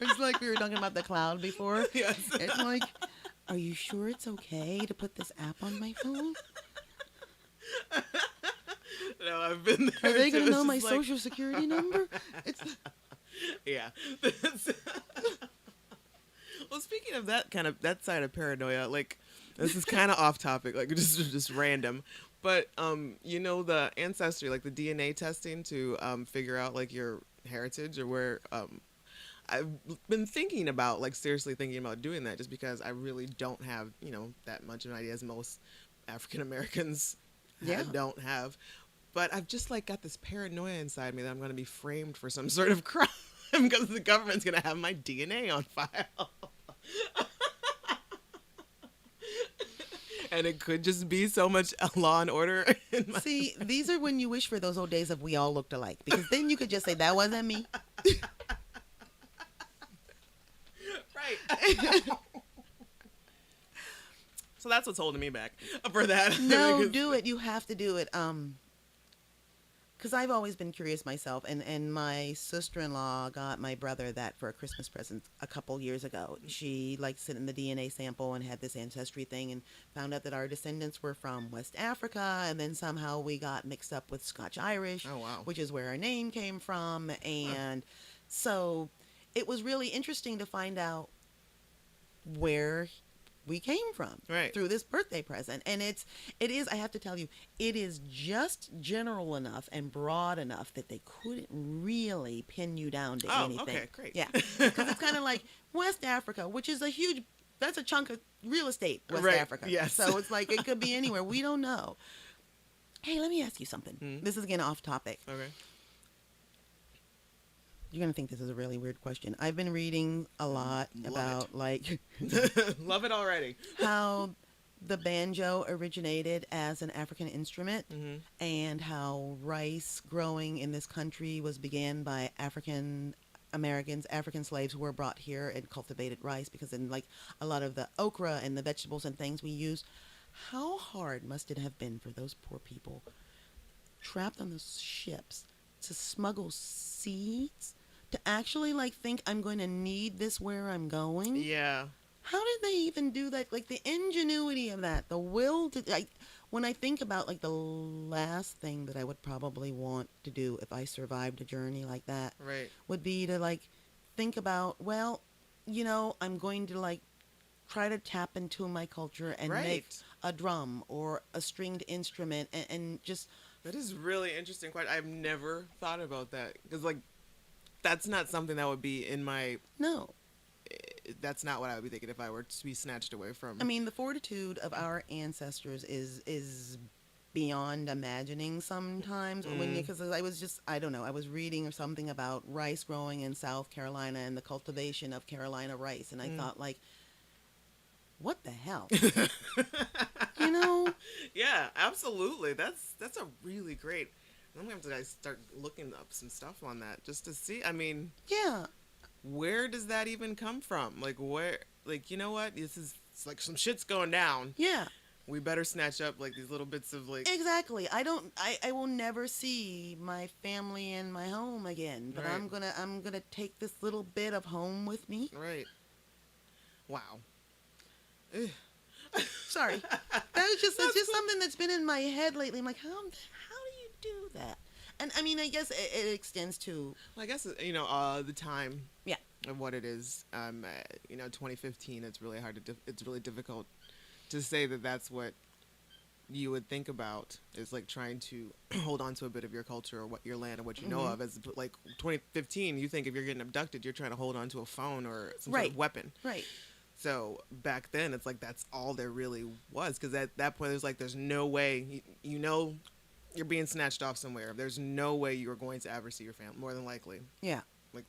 It's like we were talking about the cloud before. Yes. It's like, are you sure it's okay to put this app on my phone? No, I've been there. Are they too. going to know It's my just like- social security number? It's Yeah. Well, speaking of that side of paranoia, like, this is kind of off topic, like just random, but you know, the ancestry, like the DNA testing to figure out like your heritage or where I've been thinking about, like seriously thinking about doing that, just because I really don't have, you know, that much of an idea as most African Americans don't have. But I've just like got this paranoia inside me that I'm going to be framed for some sort of crime because the government's going to have my DNA on file. And it could just be so much Law and Order. See, these are when you wish for those old days of we all looked alike, because then you could just say that wasn't me. Right. So that's what's holding me back for that. No, do it. You have to do it. Because I've always been curious myself, and my sister-in-law got my brother that for a Christmas present a couple years ago. She like sent in the DNA sample and had this ancestry thing and found out that our descendants were from West Africa, and then somehow we got mixed up with Scotch-Irish, which is where our name came from, and so it was really interesting to find out where we came from through this birthday present. And it is, I have to tell you, it is just general enough and broad enough that they couldn't really pin you down to anything. Okay, great. Yeah, because it's kind of like West Africa, which is that's a chunk of real estate, West Africa. Yes. So it's like, it could be anywhere. We don't know. Hey, let me ask you something. This is again off topic. Okay. You're going to think this is a really weird question. I've been reading a lot about like Love it already. how the banjo originated as an African instrument, and how rice growing in this country began by African Americans, African slaves who were brought here and cultivated rice, because in like a lot of the okra and the vegetables and things we use. How hard must it have been for those poor people trapped on those ships to smuggle seeds, to actually like think I'm going to need this where I'm going? Yeah. How did they even do that? Like the ingenuity of that, the will to, like, when I think about like the last thing that I would probably want to do if I survived a journey like that, would be to like think about, well, you know, I'm going to like try to tap into my culture and make a drum or a stringed instrument and just. That is really interesting. I've never thought about that, because like that's not something that would be in my. No. That's not what I would be thinking if I were to be snatched away from. I mean, the fortitude of our ancestors is beyond imagining sometimes. Because I don't know, I was reading or something about rice growing in South Carolina and the cultivation of Carolina rice, and I thought like, what the hell? You know? Yeah, absolutely. That's a really great. I'm gonna have to start looking up some stuff on that just to see. I mean, yeah. Where does that even come from? Like where? Like, you know what? It's like some shit's going down. Yeah. We better snatch up like these little bits of like. Exactly. I will never see my family and my home again, but Right. I'm gonna take this little bit of home with me. Right. Wow. Ugh. Sorry. That's just something that's been in my head lately. I'm like, how do you do that? And I mean, I guess it extends to, Well, I guess the time. Yeah. Of what it is. 2015. It's really hard to. It's really difficult to say that that's what you would think about, is like trying to hold on to a bit of your culture or what your land and what you know of. As like 2015, you think if you're getting abducted, you're trying to hold on to a phone or some sort of weapon. Right. So back then, it's like that's all there really was, because at that point, there's no way you're being snatched off somewhere. There's no way you are going to ever see your family, more than likely. Yeah. Like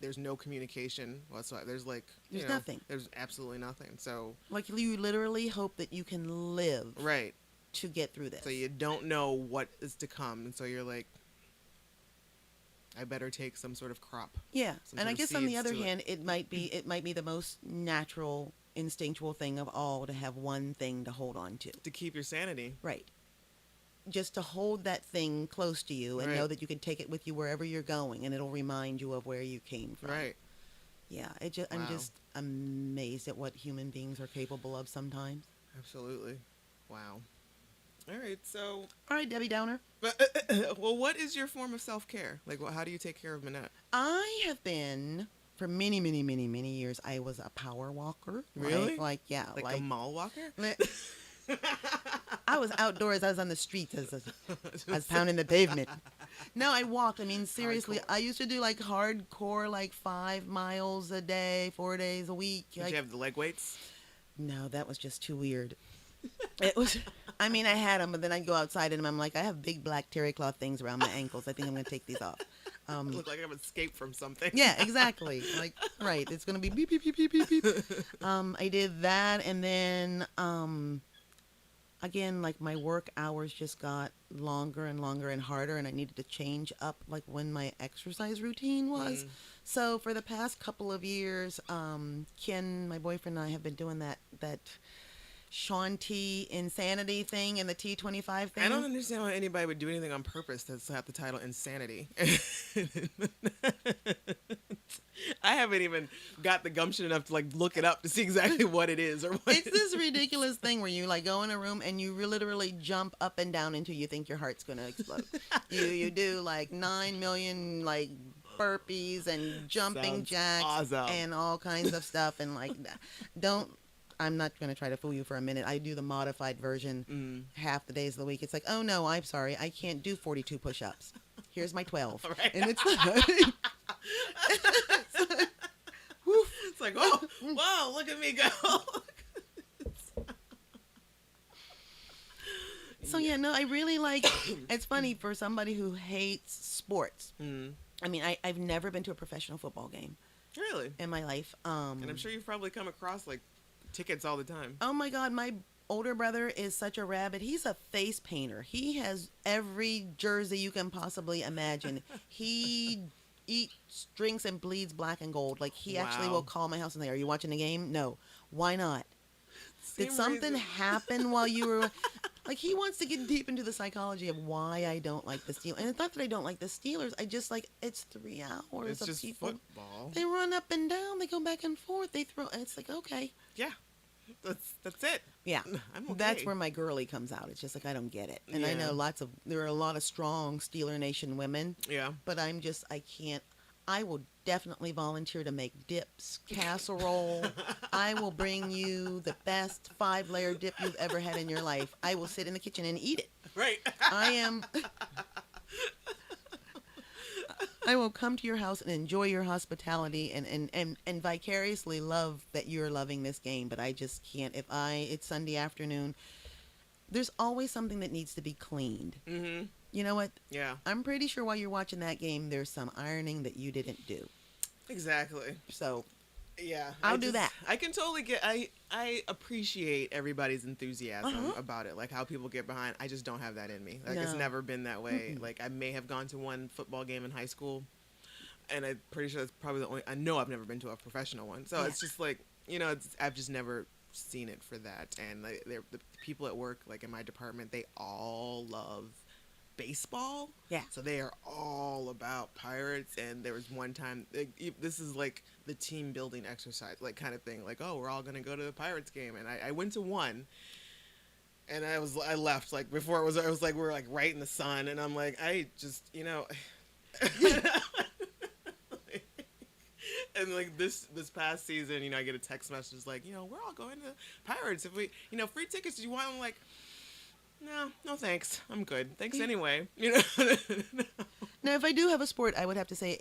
there's no communication whatsoever. There's nothing. There's absolutely nothing. So like you literally hope that you can live right to get through this. So you don't know what is to come, and so you're like, I better take some sort of crop. Yeah, and I guess on the other hand, it might be the most natural, instinctual thing of all to have one thing to hold on to keep your sanity. Right. Just to hold that thing close to you and know that you can take it with you wherever you're going, and it'll remind you of where you came from. Right. Yeah, I'm just amazed at what human beings are capable of sometimes. Absolutely. Wow. All right, so. All right, Debbie Downer. Well, what is your form of self-care? Like, how do you take care of Minette? I have been, for many, many, many, many years, I was a power walker. Really? Like a mall walker? I was outdoors. I was on the streets. I was pounding the pavement. No, I walked. I mean, seriously, I used to do like hardcore, like 5 miles a day, 4 days a week. Did you have the leg weights? No, that was just too weird. It was. I mean, I had them, but then I'd go outside and I'm like, I have big black terry cloth things around my ankles. I think I'm going to take these off. Look like I've escaped from something. Yeah, exactly. Like, right. It's going to be beep, beep, beep, beep, beep, beep. I did that, and then again, like my work hours just got longer and longer and harder, and I needed to change up like when my exercise routine was. So for the past couple of years, Ken, my boyfriend, and I have been doing that Sean T insanity thing and the T25 thing. I don't understand why anybody would do anything on purpose that's have the title insanity. I haven't even got the gumption enough to like look it up to see exactly what it is or what. It's this ridiculous thing where you like go in a room and you literally jump up and down until you think your heart's gonna explode. you do like 9 million like burpees and jumping jacks awesome. And all kinds of stuff, and like I'm not going to try to fool you for a minute. I do the modified version half the days of the week. It's like, oh no, I'm sorry, I can't do 42 push-ups. Here's my 12. Right. And it's it's like, oh, wow, look at me go. So yeah, no, I really like. It's funny for somebody who hates sports. I mean, I've never been to a professional football game. Really? In my life. And I'm sure you've probably come across like tickets all the time. Oh my God, my older brother is such a rabbit. He's a face painter. He has every jersey you can possibly imagine. He eats, drinks, and bleeds black and gold. Like he actually will call my house and say, "Are you watching the game?" No. Why not? Did something happen while you were? Like he wants to get deep into the psychology of why I don't like the Steelers. And it's not that I don't like the Steelers. I just like it's 3 hours it's of just people. Football. They run up and down. They go back and forth. They throw. And it's like okay. Yeah. That's it. Yeah, I'm okay. That's where my girly comes out. It's just like I don't get it, and I know there are a lot of strong Steeler Nation women. Yeah, but I can't. I will definitely volunteer to make dips, casserole. I will bring you the best 5-layer dip you've ever had in your life. I will sit in the kitchen and eat it. Right. I will come to your house and enjoy your hospitality and vicariously love that you're loving this game, but I just can't. It's Sunday afternoon, there's always something that needs to be cleaned. Mm-hmm. You know what? Yeah. I'm pretty sure while you're watching that game, there's some ironing that you didn't do. Exactly. So, yeah. I'll do that. I can totally get, I appreciate everybody's enthusiasm about it, like how people get behind. I just don't have that in me. Like, it's never been that way. Mm-mm. Like, I may have gone to one football game in high school, and I'm pretty sure that's probably the only, I know I've never been to a professional one. So it's just like, I've just never seen it for that. And the people at work, like in my department, they all love baseball. Yeah. So they are all about Pirates. And there was one time, this is like the team building exercise, like kind of thing. Like, oh, we're all going to go to the Pirates game. And I went to one. And I left like before it was like we were like right in the sun, and I'm like, I just, and like this past season, I get a text message like, we're all going to Pirates. If we, free tickets, do you want them? Like, no thanks, I'm good. Thanks anyway. Now, if I do have a sport, I would have to say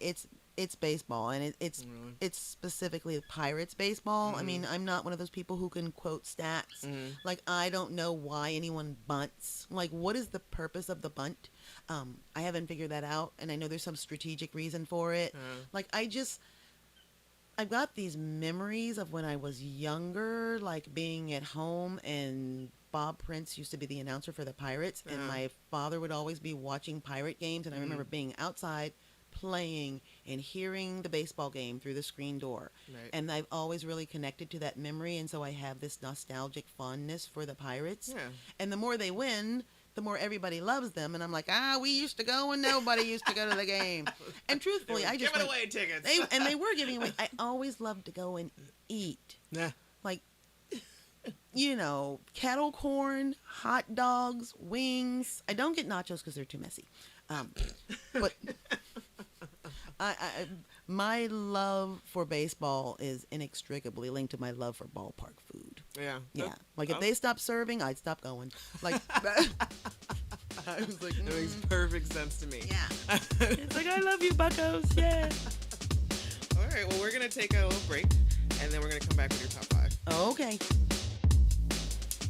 it's baseball, and it's specifically Pirates baseball. Mm-hmm. I mean, I'm not one of those people who can quote stats. Mm-hmm. Like, I don't know why anyone bunts. Like, what is the purpose of the bunt? I haven't figured that out, and I know there's some strategic reason for it. Like, I've got these memories of when I was younger, like being at home, and Bob Prince used to be the announcer for the Pirates, and my father would always be watching Pirate games, and I remember being outside playing and hearing the baseball game through the screen door. Right. And I've always really connected to that memory, and so I have this nostalgic fondness for the Pirates. Yeah. And the more they win, the more everybody loves them, and I'm like, we used to go and nobody used to go to the game. And truthfully, I just giving away tickets. they were giving away. I always loved to go and eat. Yeah. Like, kettle corn, hot dogs, wings. I don't get nachos because they're too messy. But my love for baseball is inextricably linked to my love for ballpark food. Yeah. Yeah. Like, if they stopped serving, I'd stop going. Like, I was like, It makes perfect sense to me. yeah. It's like, I love you, buccos. Yeah. All right. Well, we're going to take a little break, and then we're going to come back with your top 5. Okay.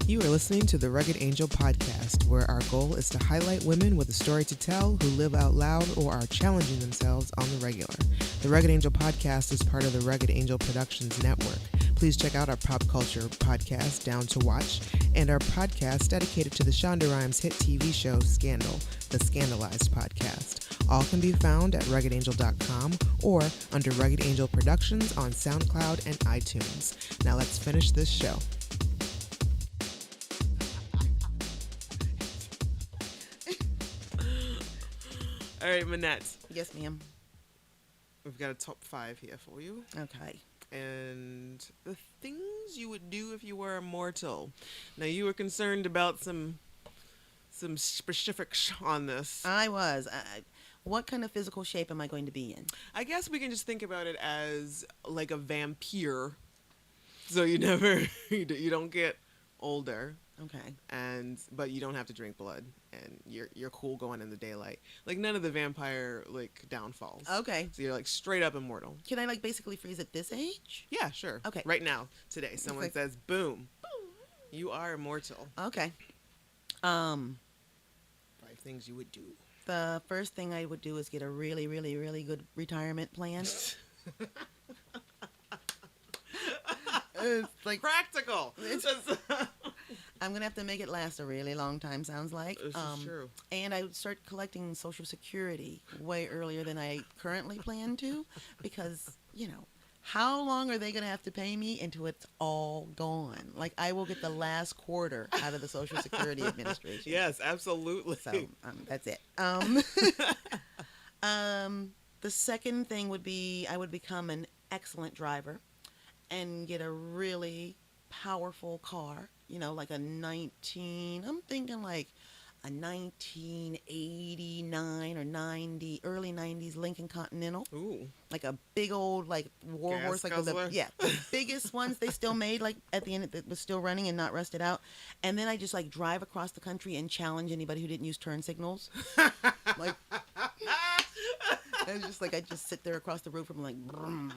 You are listening to the Rugged Angel podcast, where our goal is to highlight women with a story to tell who live out loud or are challenging themselves on the regular. The Rugged Angel podcast is part of the Rugged Angel Productions Network. Please check out our pop culture podcast, Down to Watch, and our podcast dedicated to the Shonda Rhimes hit TV show Scandal, the Scandalized podcast. All can be found at ruggedangel.com or under Rugged Angel Productions on SoundCloud and iTunes. Now let's finish this show. All right, Minette. Yes, ma'am. We've got a top 5 here for you. Okay. And the things you would do if you were immortal. Now, you were concerned about some specifics on this. I was. What kind of physical shape am I going to be in? I guess we can just think about it as like a vampire. So you don't get older. Okay. But you don't have to drink blood, and you're cool going in the daylight. Like, none of the vampire downfalls. Okay. So you're like straight up immortal. Can I basically freeze at this age? Yeah, sure. Okay. Right now, today, someone says, "Boom, you are immortal." Okay. 5 things you would do. The first thing I would do is get a really, really, really good retirement plan. It's like practical. I'm gonna have to make it last a really long time. Sounds like. This is true. And I would start collecting Social Security way earlier than I currently plan to, because how long are they gonna have to pay me until it's all gone? Like, I will get the last quarter out of the Social Security Administration. Yes, absolutely. So that's it. The second thing would be I would become an excellent driver and get a really powerful car, like I'm thinking like a 1989 or 90, early 90s Lincoln Continental. Ooh. Like a big old war Gas horse, the biggest ones they still made, like at the end that was still running and not rusted out. And then I just drive across the country and challenge anybody who didn't use turn signals. And just I just sit there across the roof and I'm like, brum.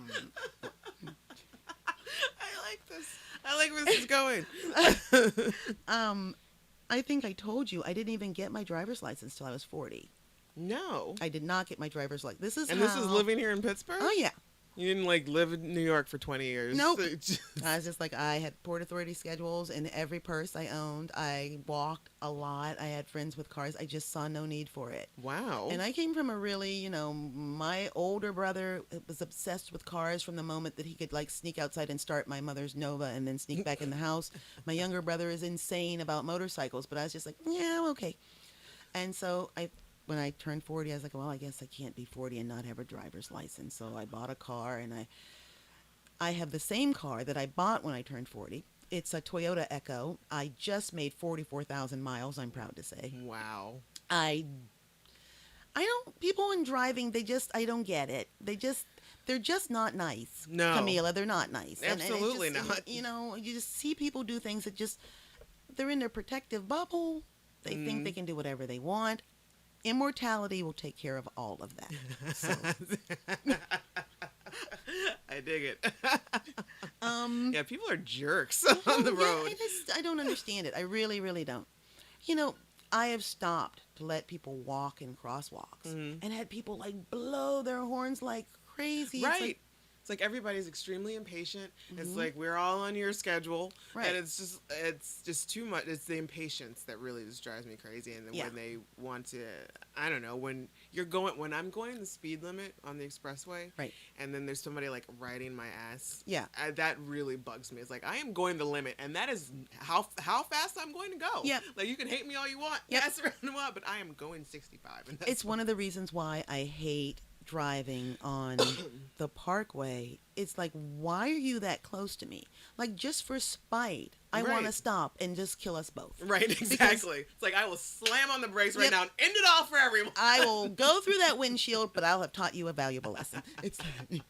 I like where this is going. I think I told you I didn't even get my driver's license till I was 40. No. I did not get my driver's license. This is living here in Pittsburgh? Oh, yeah. You didn't like live in New York for 20 years. Nope. I was just like, I had Port Authority schedules in every purse I owned. I walked a lot. I had friends with cars. I just saw no need for it. Wow. And I came from a really, my older brother was obsessed with cars from the moment that he could like sneak outside and start my mother's Nova and then sneak back in the house. My younger brother is insane about motorcycles, but I was just like, yeah, okay. And so when I turned 40, I was like, well, I guess I can't be 40 and not have a driver's license. So I bought a car, and I have the same car that I bought when I turned 40. It's a Toyota Echo. I just made 44,000 miles, I'm proud to say. Wow. I don't, people in driving, I don't get it. They're just not nice. No. Camila, they're not nice. Absolutely and not. You just see people do things that they're in their protective bubble. They think they can do whatever they want. Immortality will take care of all of that. So. I dig it. Yeah, people are jerks on the road. I don't understand it. I really, really don't. I have stopped to let people walk in crosswalks and had people like blow their horns like crazy. Right. It's like everybody's extremely impatient. It's like we're all on your schedule, right. And it's just too much. It's the impatience that really just drives me crazy. And then when they want to, I don't know, when I'm going the speed limit on the expressway, right, and then there's somebody like riding my ass, that really bugs me. It's like I am going the limit, and that is how fast I'm going to go. Yeah, like you can hate me all you want, yes, around the but I am going 65. And it's one of the reasons why I hate driving on the parkway. It's like, why are you that close to me? Like, just for spite, I want to stop and just kill us both. Right, exactly. It's like, I will slam on the brakes right now and end it all for everyone. I will go through that windshield, but I'll have taught you a valuable lesson. It's that.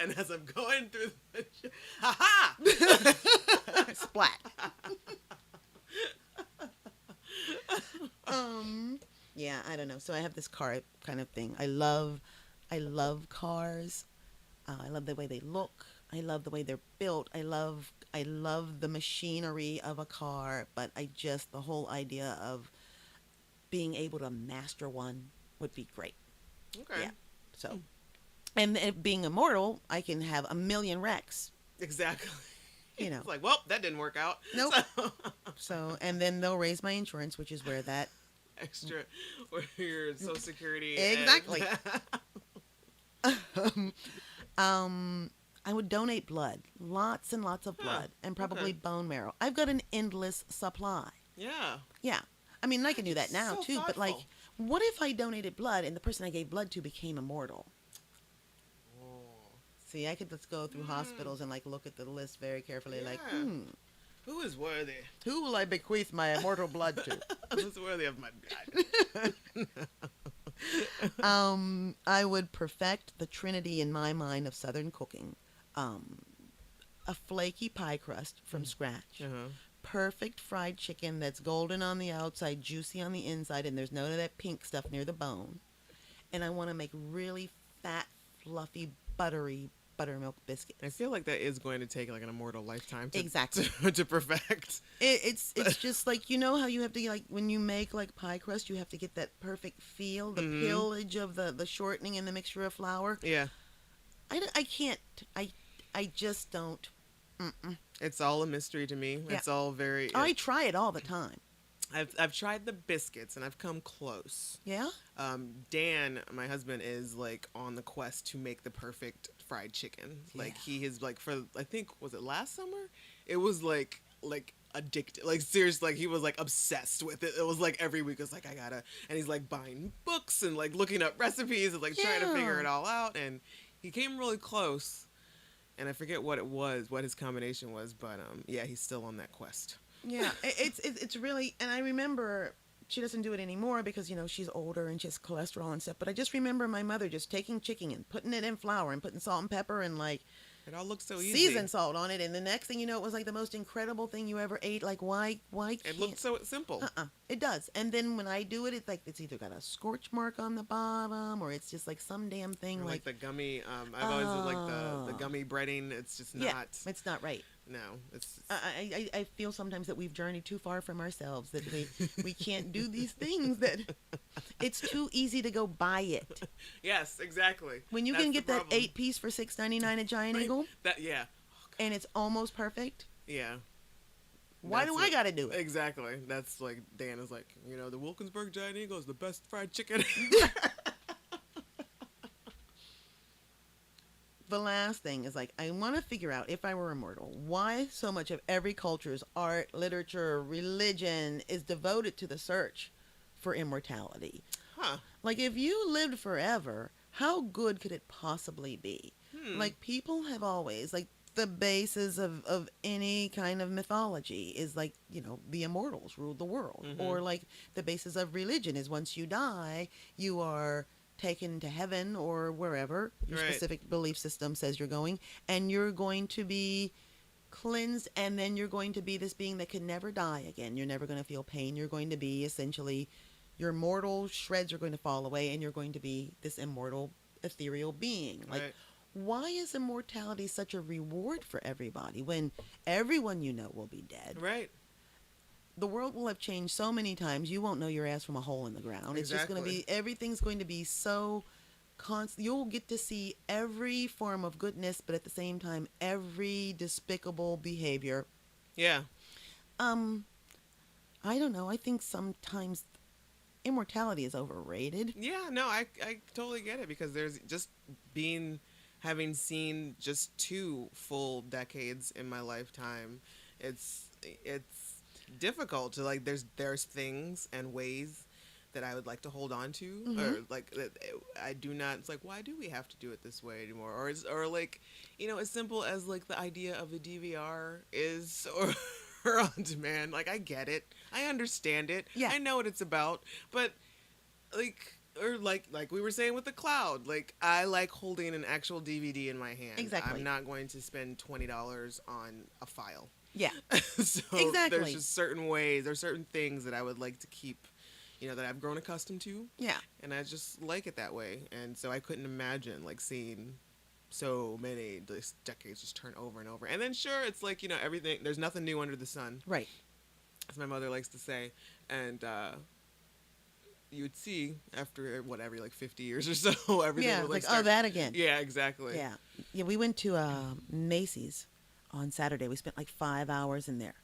And as I'm going through the windshield, ha-ha! Splat. Yeah, I don't know. So I have this car kind of thing. I love cars. I love the way they look. I love the way they're built. I love the machinery of a car, but the whole idea of being able to master one would be great. Okay. Yeah. So, and being immortal, I can have a million wrecks. Exactly. It's like, well, that didn't work out. Nope. So, and then they'll raise my insurance, which is where that extra, where your Social Security. Exactly. I would donate blood, lots and lots of blood, and probably bone marrow. I've got an endless supply. Yeah. Yeah. I mean, I can do that now, so too, thoughtful. but like, what if I donated blood and the person I gave blood to became immortal? See, I could just go through hospitals and like look at the list very carefully, like, who is worthy? Who will I bequeath my immortal blood to? Who's worthy of my blood? I would perfect the trinity in my mind of Southern cooking. A flaky pie crust from scratch. Perfect fried chicken that's golden on the outside, juicy on the inside, and there's none of that pink stuff near the bone. And I want to make really fat, fluffy, buttery buttermilk biscuits. I feel like that is going to take like an immortal lifetime exactly to perfect. It's just like, how you have to, like, when you make like pie crust, you have to get that perfect feel, the pillage of the shortening and the mixture of flour. Yeah. I can't. I just don't. It's all a mystery to me. Yeah. It's all very. I try it all the time. I've tried the biscuits and I've come close. Yeah. Dan, my husband, is like on the quest to make the perfect fried chicken. Like he is like I think was it last summer? It was like addicted. Like seriously, like he was like obsessed with it. It was like every week it was like I gotta, and he's like buying books and like looking up recipes and like trying to figure it all out. And he came really close. And I forget what his combination was, but yeah, he's still on that quest. Yeah, it's really, and I remember she doesn't do it anymore because she's older and she has cholesterol and stuff. But I just remember my mother just taking chicken and putting it in flour and putting salt and pepper and like it all looks so easy. Seasoned salt on it, and the next thing you know, it was like the most incredible thing you ever ate. Like why can't it looked so simple? It does. And then when I do it, it's like it's either got a scorch mark on the bottom or it's just like some damn thing or like the gummy. I've always like the gummy breading. It's just not. Yeah, it's not right. no, it's I feel sometimes that we've journeyed too far from ourselves, that we can't do these things, that it's too easy to go buy it. yes, exactly. When you That's can the get that problem. 8-piece for $6.99 at Giant Right. Eagle That yeah. and it's almost perfect, Yeah. why That's do I got to do it? Exactly. That's like Dan is like, the Wilkinsburg Giant Eagle is the best fried chicken. The last thing is like, I want to figure out, if I were immortal, why so much of every culture's art, literature, religion is devoted to the search for immortality. Huh. Like, if you lived forever, how good could it possibly be? Like, people have always, like, the basis of any kind of mythology is like, the immortals ruled the world. Or like the basis of religion is once you die, you are taken to heaven or wherever your Right. specific belief system says you're going, and you're going to be cleansed, and then you're going to be this being that can never die again. You're never going to feel pain. You're going to be essentially, your mortal shreds are going to fall away, and you're going to be this immortal ethereal being. Like, Right. why is immortality such a reward for everybody when everyone will be dead? Right. The world will have changed so many times, you won't know your ass from a hole in the ground. It's just going to be, everything's going to be so constant. You'll get to see every form of goodness, but at the same time, every despicable behavior. Yeah. I don't know. I think sometimes immortality is overrated. Yeah, no, I totally get it, because there's just having seen just 2 full decades in my lifetime, it's difficult to, like, there's things and ways that I would like to hold on to, or like that I do not. It's like, why do we have to do it this way anymore? Or like, as simple as like the idea of a DVR is, or on demand. Like, I get it, I understand it, Yeah. I know what it's about, but like, or like we were saying with the cloud, like, I like holding an actual DVD in my hand. Exactly. I'm not going to spend $20 on a file. Yeah. So Exactly. there's just certain ways, there's certain things that I would like to keep, that I've grown accustomed to, Yeah. and I just like it that way. And so I couldn't imagine like seeing so many decades just turn over and over. And then sure, it's like, everything, there's nothing new under the sun, Right. as my mother likes to say. And you would see after whatever, like 50 years or so, everything Yeah. would Like, start. oh, that again. Yeah, exactly. Yeah. Yeah. We went to Macy's on Saturday. We spent like 5 hours in there.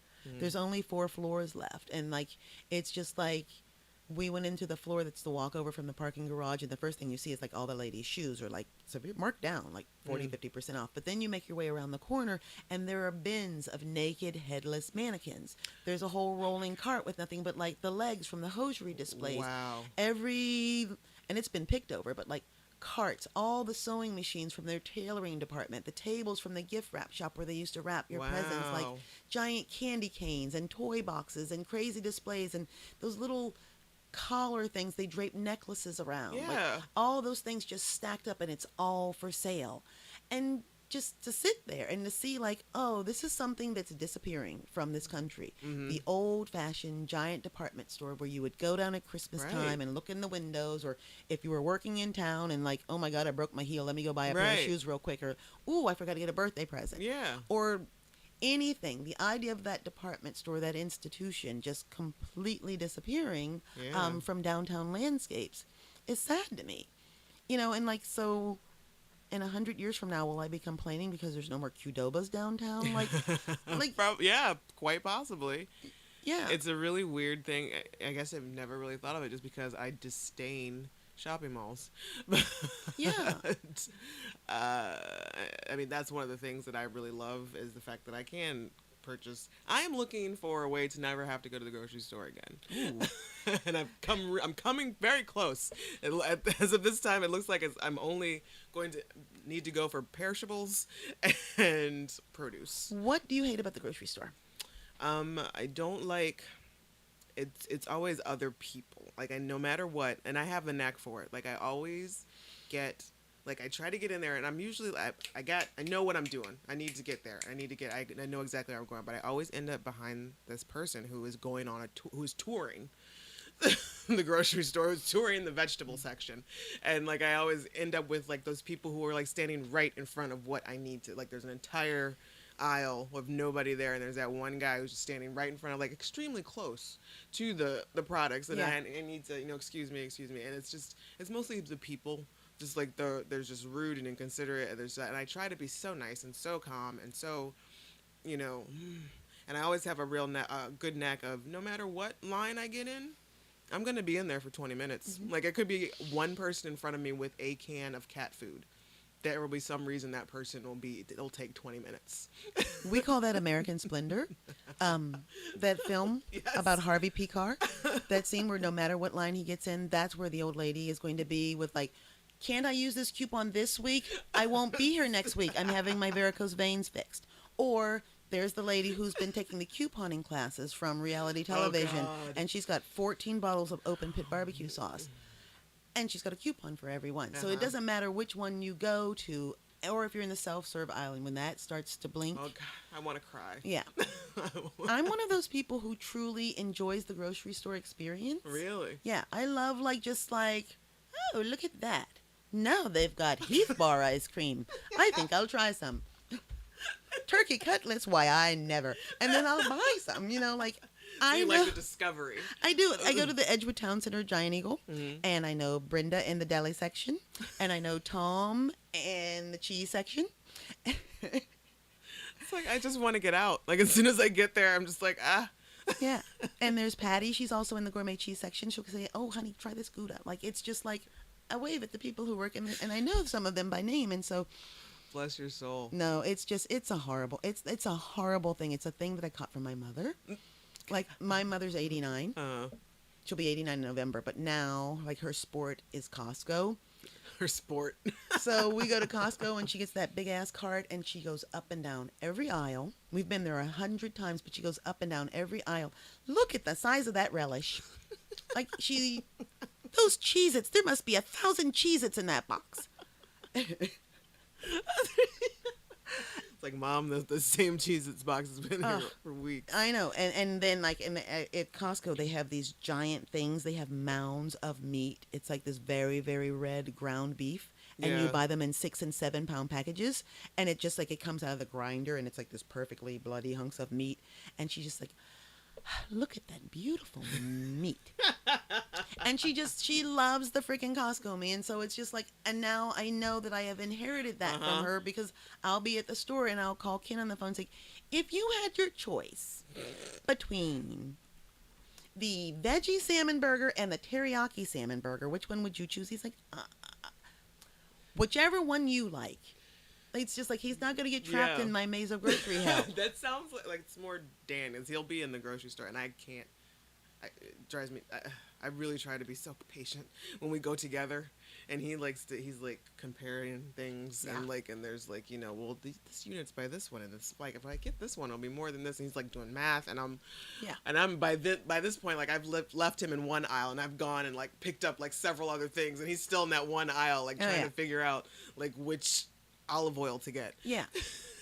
There's only 4 floors left. And like, it's just like, we went into the floor that's the walkover from the parking garage, and the first thing you see is like all the ladies' shoes are like severe marked down, like 40-50% off. But then you make your way around the corner, and there are bins of naked, headless mannequins. There's a whole rolling cart with nothing but like the legs from the hosiery displays. Wow. And it's been picked over, but like carts, all the sewing machines from their tailoring department, the tables from the gift wrap shop where they used to wrap your presents, like Wow. giant candy canes and toy boxes and crazy displays and those little collar things they drape necklaces around. Like, Yeah. all those things just stacked up, and it's all for sale. And just to sit there and to see like, oh, this is something that's disappearing from this country. The old-fashioned giant department store where you would go down at Christmas Right. time and look in the windows, or if you were working in town and like, oh my God, I broke my heel, let me go buy a pair of Right. shoes real quick, or ooh, I forgot to get a birthday present. Yeah. Or anything. The idea of that department store, that institution, just completely disappearing Yeah. from downtown landscapes is sad to me. And like, so in 100 years from now, will I be complaining because there's no more Qdobas downtown? Like, Yeah, quite possibly. yeah. It's a really weird thing. I guess I've never really thought of it, just because I disdain shopping malls. Yeah. But, I mean, that's one of the things that I really love, is the fact that I can purchase. I am looking for a way to never have to go to the grocery store again. And I'm coming very close. As of this time, it looks like I'm only going to need to go for perishables and produce. What do you hate about the grocery store? I don't like. It's always other people. Like, no matter what, and I have a knack for it. Like, I always get, like, I try to get in there, and I'm usually, I know what I'm doing. I need to get there. I know exactly where I'm going, but I always end up behind this person who is going on who's touring the grocery store, who's touring the vegetable section. And like, I always end up with like those people who are like standing right in front of what I need to, like, there's an entire aisle with nobody there, and there's that one guy who's just standing right in front of, like, extremely close to the products, and I need to, excuse me, and it's mostly the people, just like there's just rude and inconsiderate, and there's that, and I try to be so nice and so calm and so, you know, and I always have a real good knack of, no matter what line I get in, I'm gonna be in there for 20 minutes. Like, it could be one person in front of me with a can of cat food. There will be some reason that person it'll take 20 minutes. We call that American Splendor. That film about Harvey P. Carr. That scene where no matter what line he gets in, that's where the old lady is going to be with, like, can't I use this coupon this week? I won't be here next week. I'm having my varicose veins fixed. Or there's the lady who's been taking the couponing classes from reality television, and she's got 14 bottles of open pit barbecue sauce. And she's got a coupon for everyone. So it doesn't matter which one you go to, or if you're in the self-serve aisle, and when that starts to blink. Oh, God, I want to cry. Yeah. I'm one of those people who truly enjoys the grocery store experience. Really? Yeah. I love, oh, look at that. Now they've got Heath Bar ice cream. I think I'll try some. Turkey cutlets, why I never. And then I'll buy some, I know. Like the discovery. I do. I go to the Edgewood Town Center Giant Eagle, and I know Brenda in the deli section, and I know Tom in the cheese section. It's like, I just want to get out. Like, as soon as I get there, I'm just like, ah. Yeah. And there's Patty. She's also in the gourmet cheese section. She'll say, oh, honey, try this Gouda. Like, it's just like I wave at the people who work in it, and I know some of them by name, and so. Bless your soul. No, it's a horrible thing. It's a thing that I caught from my mother. Like, my mother's 89. She'll be 89 in November, but now, like, her sport is Costco. Her sport. So we go to Costco, and she gets that big-ass cart, and she goes up and down every aisle. We've been there 100 times, but she goes up and down every aisle. Look at the size of that relish. Like, those Cheez-Its, there must be 1,000 Cheez-Its in that box. It's like, Mom, the same Cheez-Its box has been here for weeks. I know. And then, like, at Costco, they have these giant things. They have mounds of meat. It's like this very, very red ground beef. And you buy them in 6 and 7 pound packages. And it just, like, it comes out of the grinder, and it's like this perfectly bloody hunks of meat. And she's just like, look at that beautiful meat. And she loves the freaking Costco me. And so it's just like, and now I know that I have inherited that from her, because I'll be at the store and I'll call Ken on the phone and say, if you had your choice between the veggie salmon burger and the teriyaki salmon burger, which one would you choose? He's like, whichever one you like. It's just like, he's not going to get trapped in my maze of grocery hell. That sounds like it's more Dan, because he'll be in the grocery store, and I can't. It drives me. I really try to be so patient when we go together, and he's like comparing things, and there's like, well, this unit's by this one, and it's like, if I get this one, it'll be more than this, and he's like doing math, and I'm by this point, like, I've left him in one aisle, and I've gone and like picked up like several other things, and he's still in that one aisle, like trying to figure out like which olive oil to get. Yeah.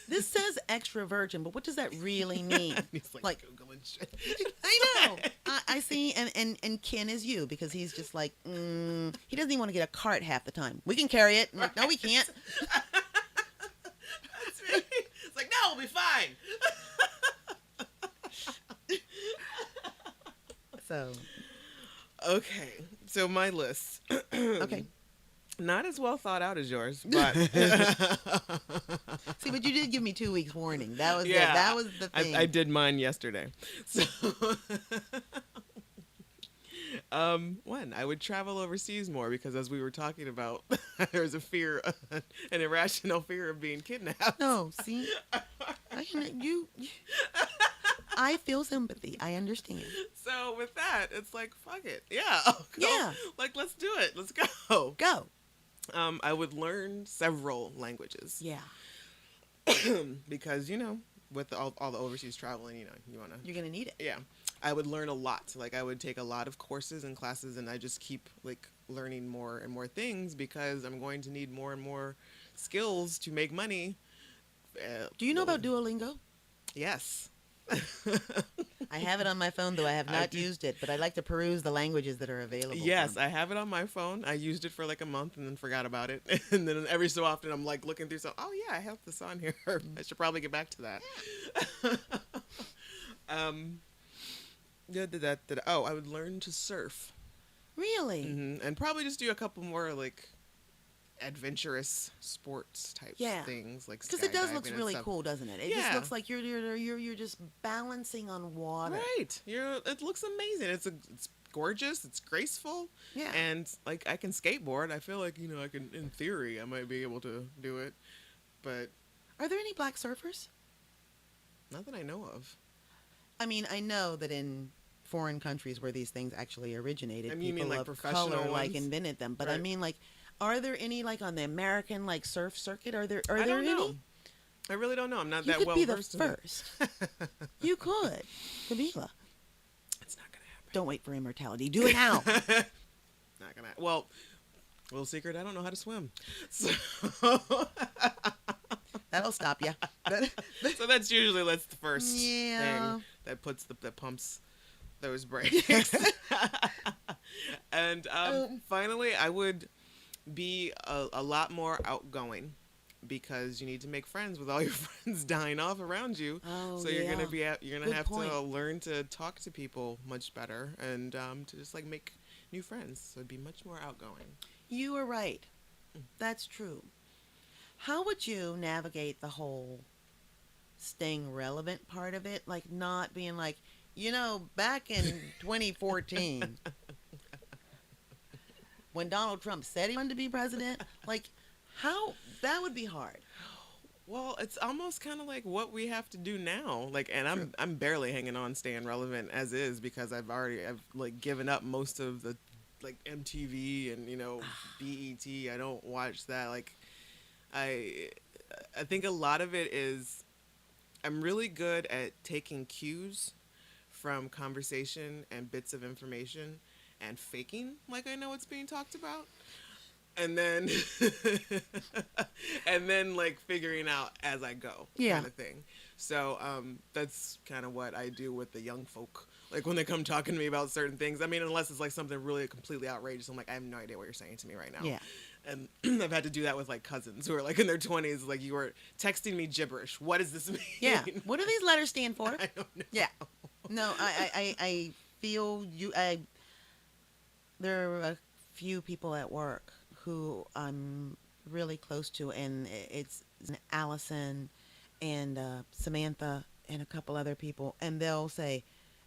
This says extra virgin, but what does that really mean? He's like Googling shit. I know. I see, and Ken is you, because he's just like, he doesn't even want to get a cart half the time. We can carry it. I'm like, no, we can't. That's me. It's like, no, we'll be fine. So. Okay. So my list. Okay. Not as well thought out as yours, but see, but you did give me 2 weeks warning. That was that was the thing. I did mine yesterday. So, one, I would travel overseas more, because as we were talking about, there's an irrational fear of being kidnapped. No, see, I feel sympathy. I understand. So with that, it's like, fuck it, yeah, like, let's do it. Let's go. Go. I would learn several languages. Yeah. Because, with all the overseas traveling, you're going to need it. Yeah. I would learn a lot. Like, I would take a lot of courses and classes, and I just keep, like, learning more and more things, because I'm going to need more and more skills to make money. Do you know about Duolingo? Yes. I have it on my phone, though I have I not do- used it, but I like to peruse the languages that are available. Yes, I have it on my phone. I used it for like a month and then forgot about it. And then every so often I'm like looking through, so, oh yeah, I have this on here. I should probably get back to that. um, oh, I would learn to surf. Really? And probably just do a couple more like adventurous sports type things, like Because it does look skydiving and really stuff. cool, doesn't it? It just Yeah. looks like you're just balancing on water. Right. It looks amazing. It's gorgeous. It's graceful. Yeah. And like I can skateboard. I feel like I can. In theory, I might be able to do it, but Are there any black surfers? not that I know of. I mean, I know that in foreign countries where these things actually originated, I mean, you people mean, like, of professional color like ones? invented them. But I Right. mean, like, are there any like on the American like surf circuit? Are there I there don't any? know. I really don't know. I'm not You that could well be the versed in it. first. You could, Kabila. It's not gonna happen. Don't wait for immortality. Do it now. Not gonna. Well, little secret. I don't know how to swim. So, That'll stop you. so that's the first Yeah. thing that pumps those brakes. And finally, I would be a lot more outgoing, because you need to make friends with all your friends dying off around you. Oh, So you're gonna yeah. Good have point. to learn to talk to people much better, and to just like make new friends. So be much more outgoing. You are right. That's true. How would you navigate the whole staying relevant part of it? Like not being like, back in 2014, when Donald Trump said he wanted to be president, like how that would be hard. Well, it's almost kind of like what we have to do now. Like, and I'm barely hanging on, staying relevant as is, because I've like given up most of the like MTV and BET. I don't watch that. Like, I think a lot of it is I'm really good at taking cues from conversation and bits of information and faking like I know what's being talked about. And then like figuring out as I go, kind of thing. So that's kind of what I do with the young folk. Like when they come talking to me about certain things. I mean, unless it's like something really completely outrageous, I'm like, I have no idea what you're saying to me right now. Yeah. And I've had to do that with like cousins who are like in their 20s. Like, you were texting me gibberish. What does this mean? Yeah. What do these letters stand for? I don't know. Yeah. No, I feel you. There are a few people at work who I'm really close to, and it's Allison and Samantha and a couple other people, and they'll say,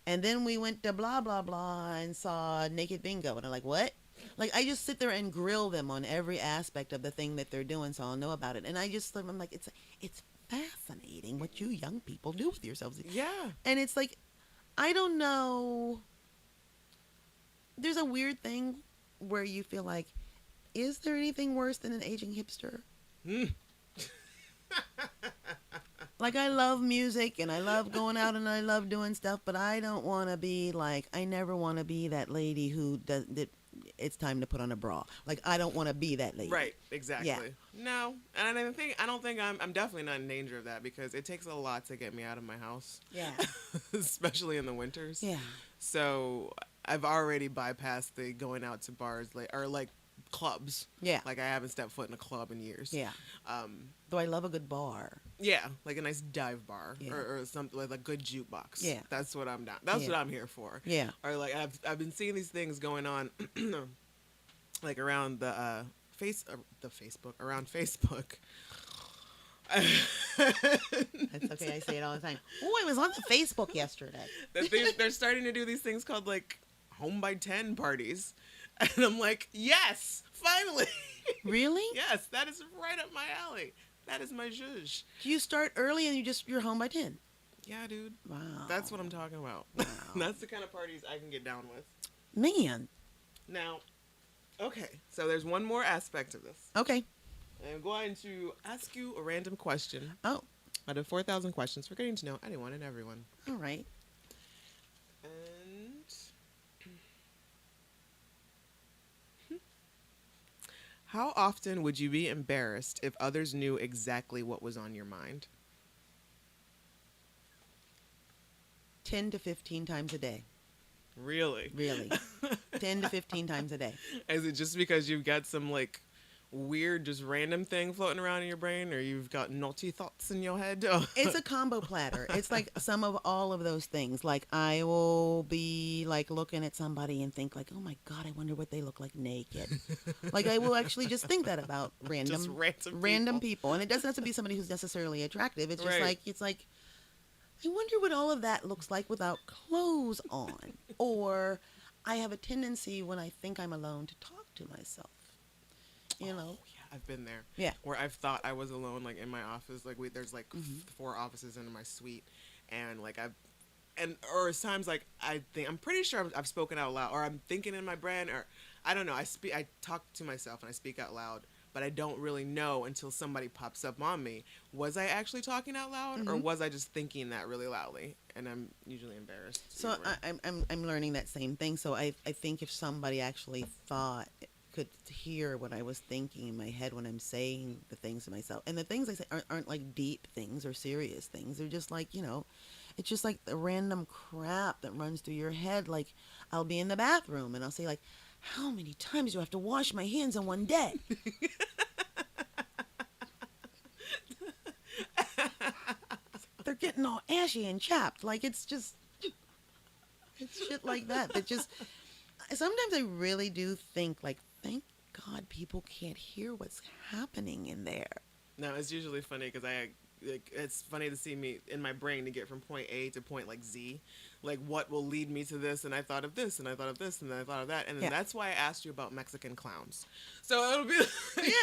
and then we went to blah blah blah and saw Naked Bingo, and I'm like, what? Like, I just sit there and grill them on every aspect of the thing that they're doing, so I'll know about it. And I'm like, it's fascinating what you young people do with yourselves. Yeah. And it's like, I don't know. There's a weird thing where you feel like, is there anything worse than an aging hipster? Like, I love music and I love going out and I love doing stuff, but I don't want to be like, I never want to be that lady who does that. It's time to put on a bra. Like, I don't want to be that lady. Right, exactly. Yeah. No, and I don't think I'm definitely not in danger of that, because it takes a lot to get me out of my house. Yeah. Especially in the winters. Yeah. So I've already bypassed the going out to bars or clubs. Yeah. Like, I haven't stepped foot in a club in years. Yeah. Though I love a good bar. Yeah, like a nice dive bar. Yeah. Or something like a good jukebox. Yeah. That's what I'm down. That's Yeah. what I'm here for. Yeah. Or like I've been seeing these things going on like around the Facebook, around Facebook. That's okay. I say it all the time. Oh, I was on the Facebook yesterday. They're starting to do these things called like home by 10 parties. And I'm like, yes, finally. Really? Yes, that is right up my alley. That is my zhuzh. Do you start early and you're home by 10? Yeah, dude. Wow. That's what I'm talking about. Wow. That's the kind of parties I can get down with. Man. Now, okay, so there's one more aspect of this. Okay. I'm going to ask you a random question Oh, out of 4,000 questions for getting to know anyone and everyone. all right. And how often would you be embarrassed if others knew exactly what was on your mind? 10 to 15 times a day. Really? Really. 10 to 15 times a day. Is it just because you've got some like weird, just random thing floating around in your brain, or you've got naughty thoughts in your head? It's a combo platter. It's like some of all of those things. Like I will be like looking at somebody and think like, oh my God, I wonder what they look like naked. Like I will actually just think that about Just random people. And it doesn't have to be somebody who's necessarily attractive. It's just Right. like, I wonder what all of that looks like without clothes on. Or I have a tendency when I think I'm alone to talk to myself. You know? Yeah, I've been there. Yeah. Where I've thought I was alone, like in my office. Like there's like Mm-hmm. 4 offices in my suite, and like or it's times like I'm pretty sure I've spoken out loud, or I'm thinking in my brain, or I don't know. I talk to myself and I speak out loud, but I don't really know until somebody pops up on me. Was I actually talking out loud, or Mhm. was I just thinking that really loudly? And I'm usually embarrassed. So either way. I'm learning that same thing. So I think if somebody actually could hear what I was thinking in my head when I'm saying the things to myself, and the things I say aren't like deep things or serious things. They're just like, it's just like the random crap that runs through your head. Like I'll be in the bathroom and I'll say like, how many times do I have to wash my hands in one day? They're getting all ashy and chapped. Like it's shit like that. That just sometimes I really do think like, thank God people can't hear what's happening in there. No, it's usually funny because it's funny to see me in my brain to get from point A to point like Z, like what will lead me to this, and I thought of this, and I thought of this, and then I thought of that, and then Yeah. that's why I asked you about Mexican clowns. So it'll be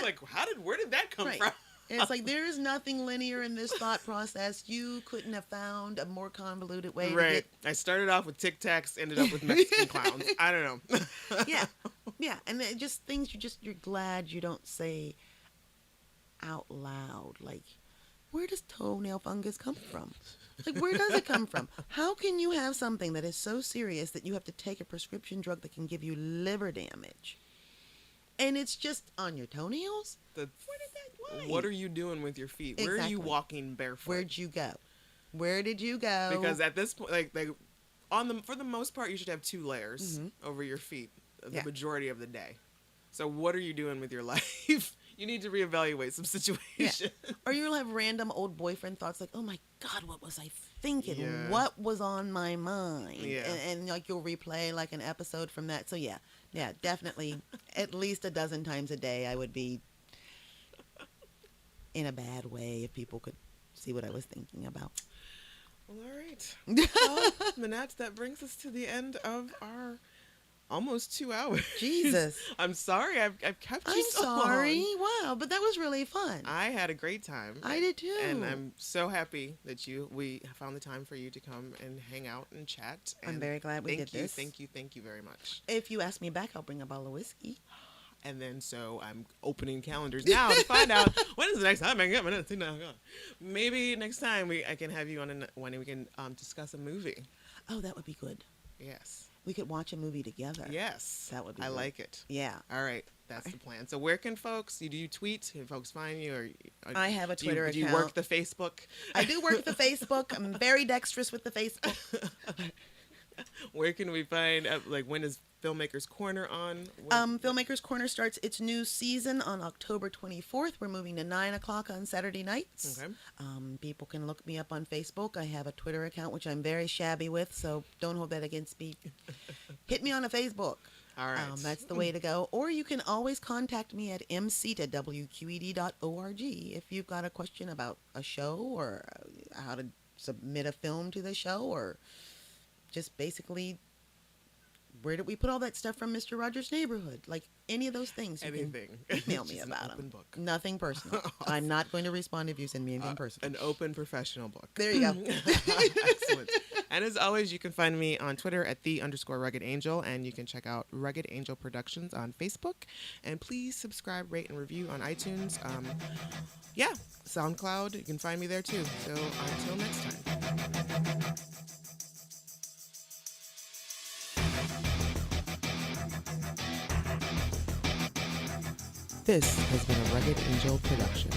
like, where did that come Right. from? And it's like there is nothing linear in this thought process. You couldn't have found a more convoluted way to Right. I started off with Tic Tacs, ended up with Mexican clowns. I don't know. get yeah, and it just things you're glad you don't say out loud. Like, where does toenail fungus come from? Like, where does it come from? How can you have something that is so serious that you have to take a prescription drug that can give you liver damage? And it's just on your toenails? Why? What are you doing with your feet? Where are you Exactly. walking barefoot? Where'd you go? Where did you go? Because at this point, for the most part, you should have 2 layers over your feet the Yeah. majority of the day. So what are you doing with your life? You need to reevaluate some situations. Or you'll have random old boyfriend thoughts like, oh my God, what was I thinking? Yeah. What was on my mind? Yeah. And like you'll replay like an episode from that. So yeah, definitely at least a dozen times a day I would be in a bad way if people could see what I was thinking about. Well, all right. Well, Minette, that brings us to the end of our almost 2 hours. Jesus. I'm sorry I've kept you I'm so sorry. long. Wow, but that was really fun. I had a great time. I did too. And I'm so happy that we found the time for you to come and hang out and chat. I'm And very glad we did this. Thank you very much. If you ask me back, I'll bring a bottle of whiskey. And then so I'm opening calendars now to find out when is the next time I get Minette. Maybe next time I can have you on when we can discuss a movie. Oh, that would be good. Yes. We could watch a movie together. Yes. That would be I good. like it. Yeah. All right. That's the plan. So where can folks, do you tweet? Can folks find you? Or I have a Twitter Do you account. work the Facebook? I do work the Facebook. I'm very dexterous with the Facebook. Where can we find, when is Filmmakers Corner on? When- Filmmakers Corner starts its new season on October 24th. We're moving to 9 o'clock on Saturday nights. Okay. People can look me up on Facebook. I have a Twitter account, which I'm very shabby with, so don't hold that against me. Hit me on a Facebook. All right. That's the way to go. Or you can always contact me at mseat@wqed.org if you've got a question about a show or how to submit a film to the show, or just basically where did we put all that stuff from Mr. Rogers' Neighborhood? Like any of those things. You Anything. can email me Just an about open them. book. Nothing personal. I'm not going to respond if you send me anything personal. An open professional book. There you go. Excellent. And as always, you can find me on Twitter at @the_Rugged Angel, and you can check out Rugged Angel Productions on Facebook. And please subscribe, rate, and review on iTunes. SoundCloud. You can find me there too. So until next time. This has been a Rugged Angel production.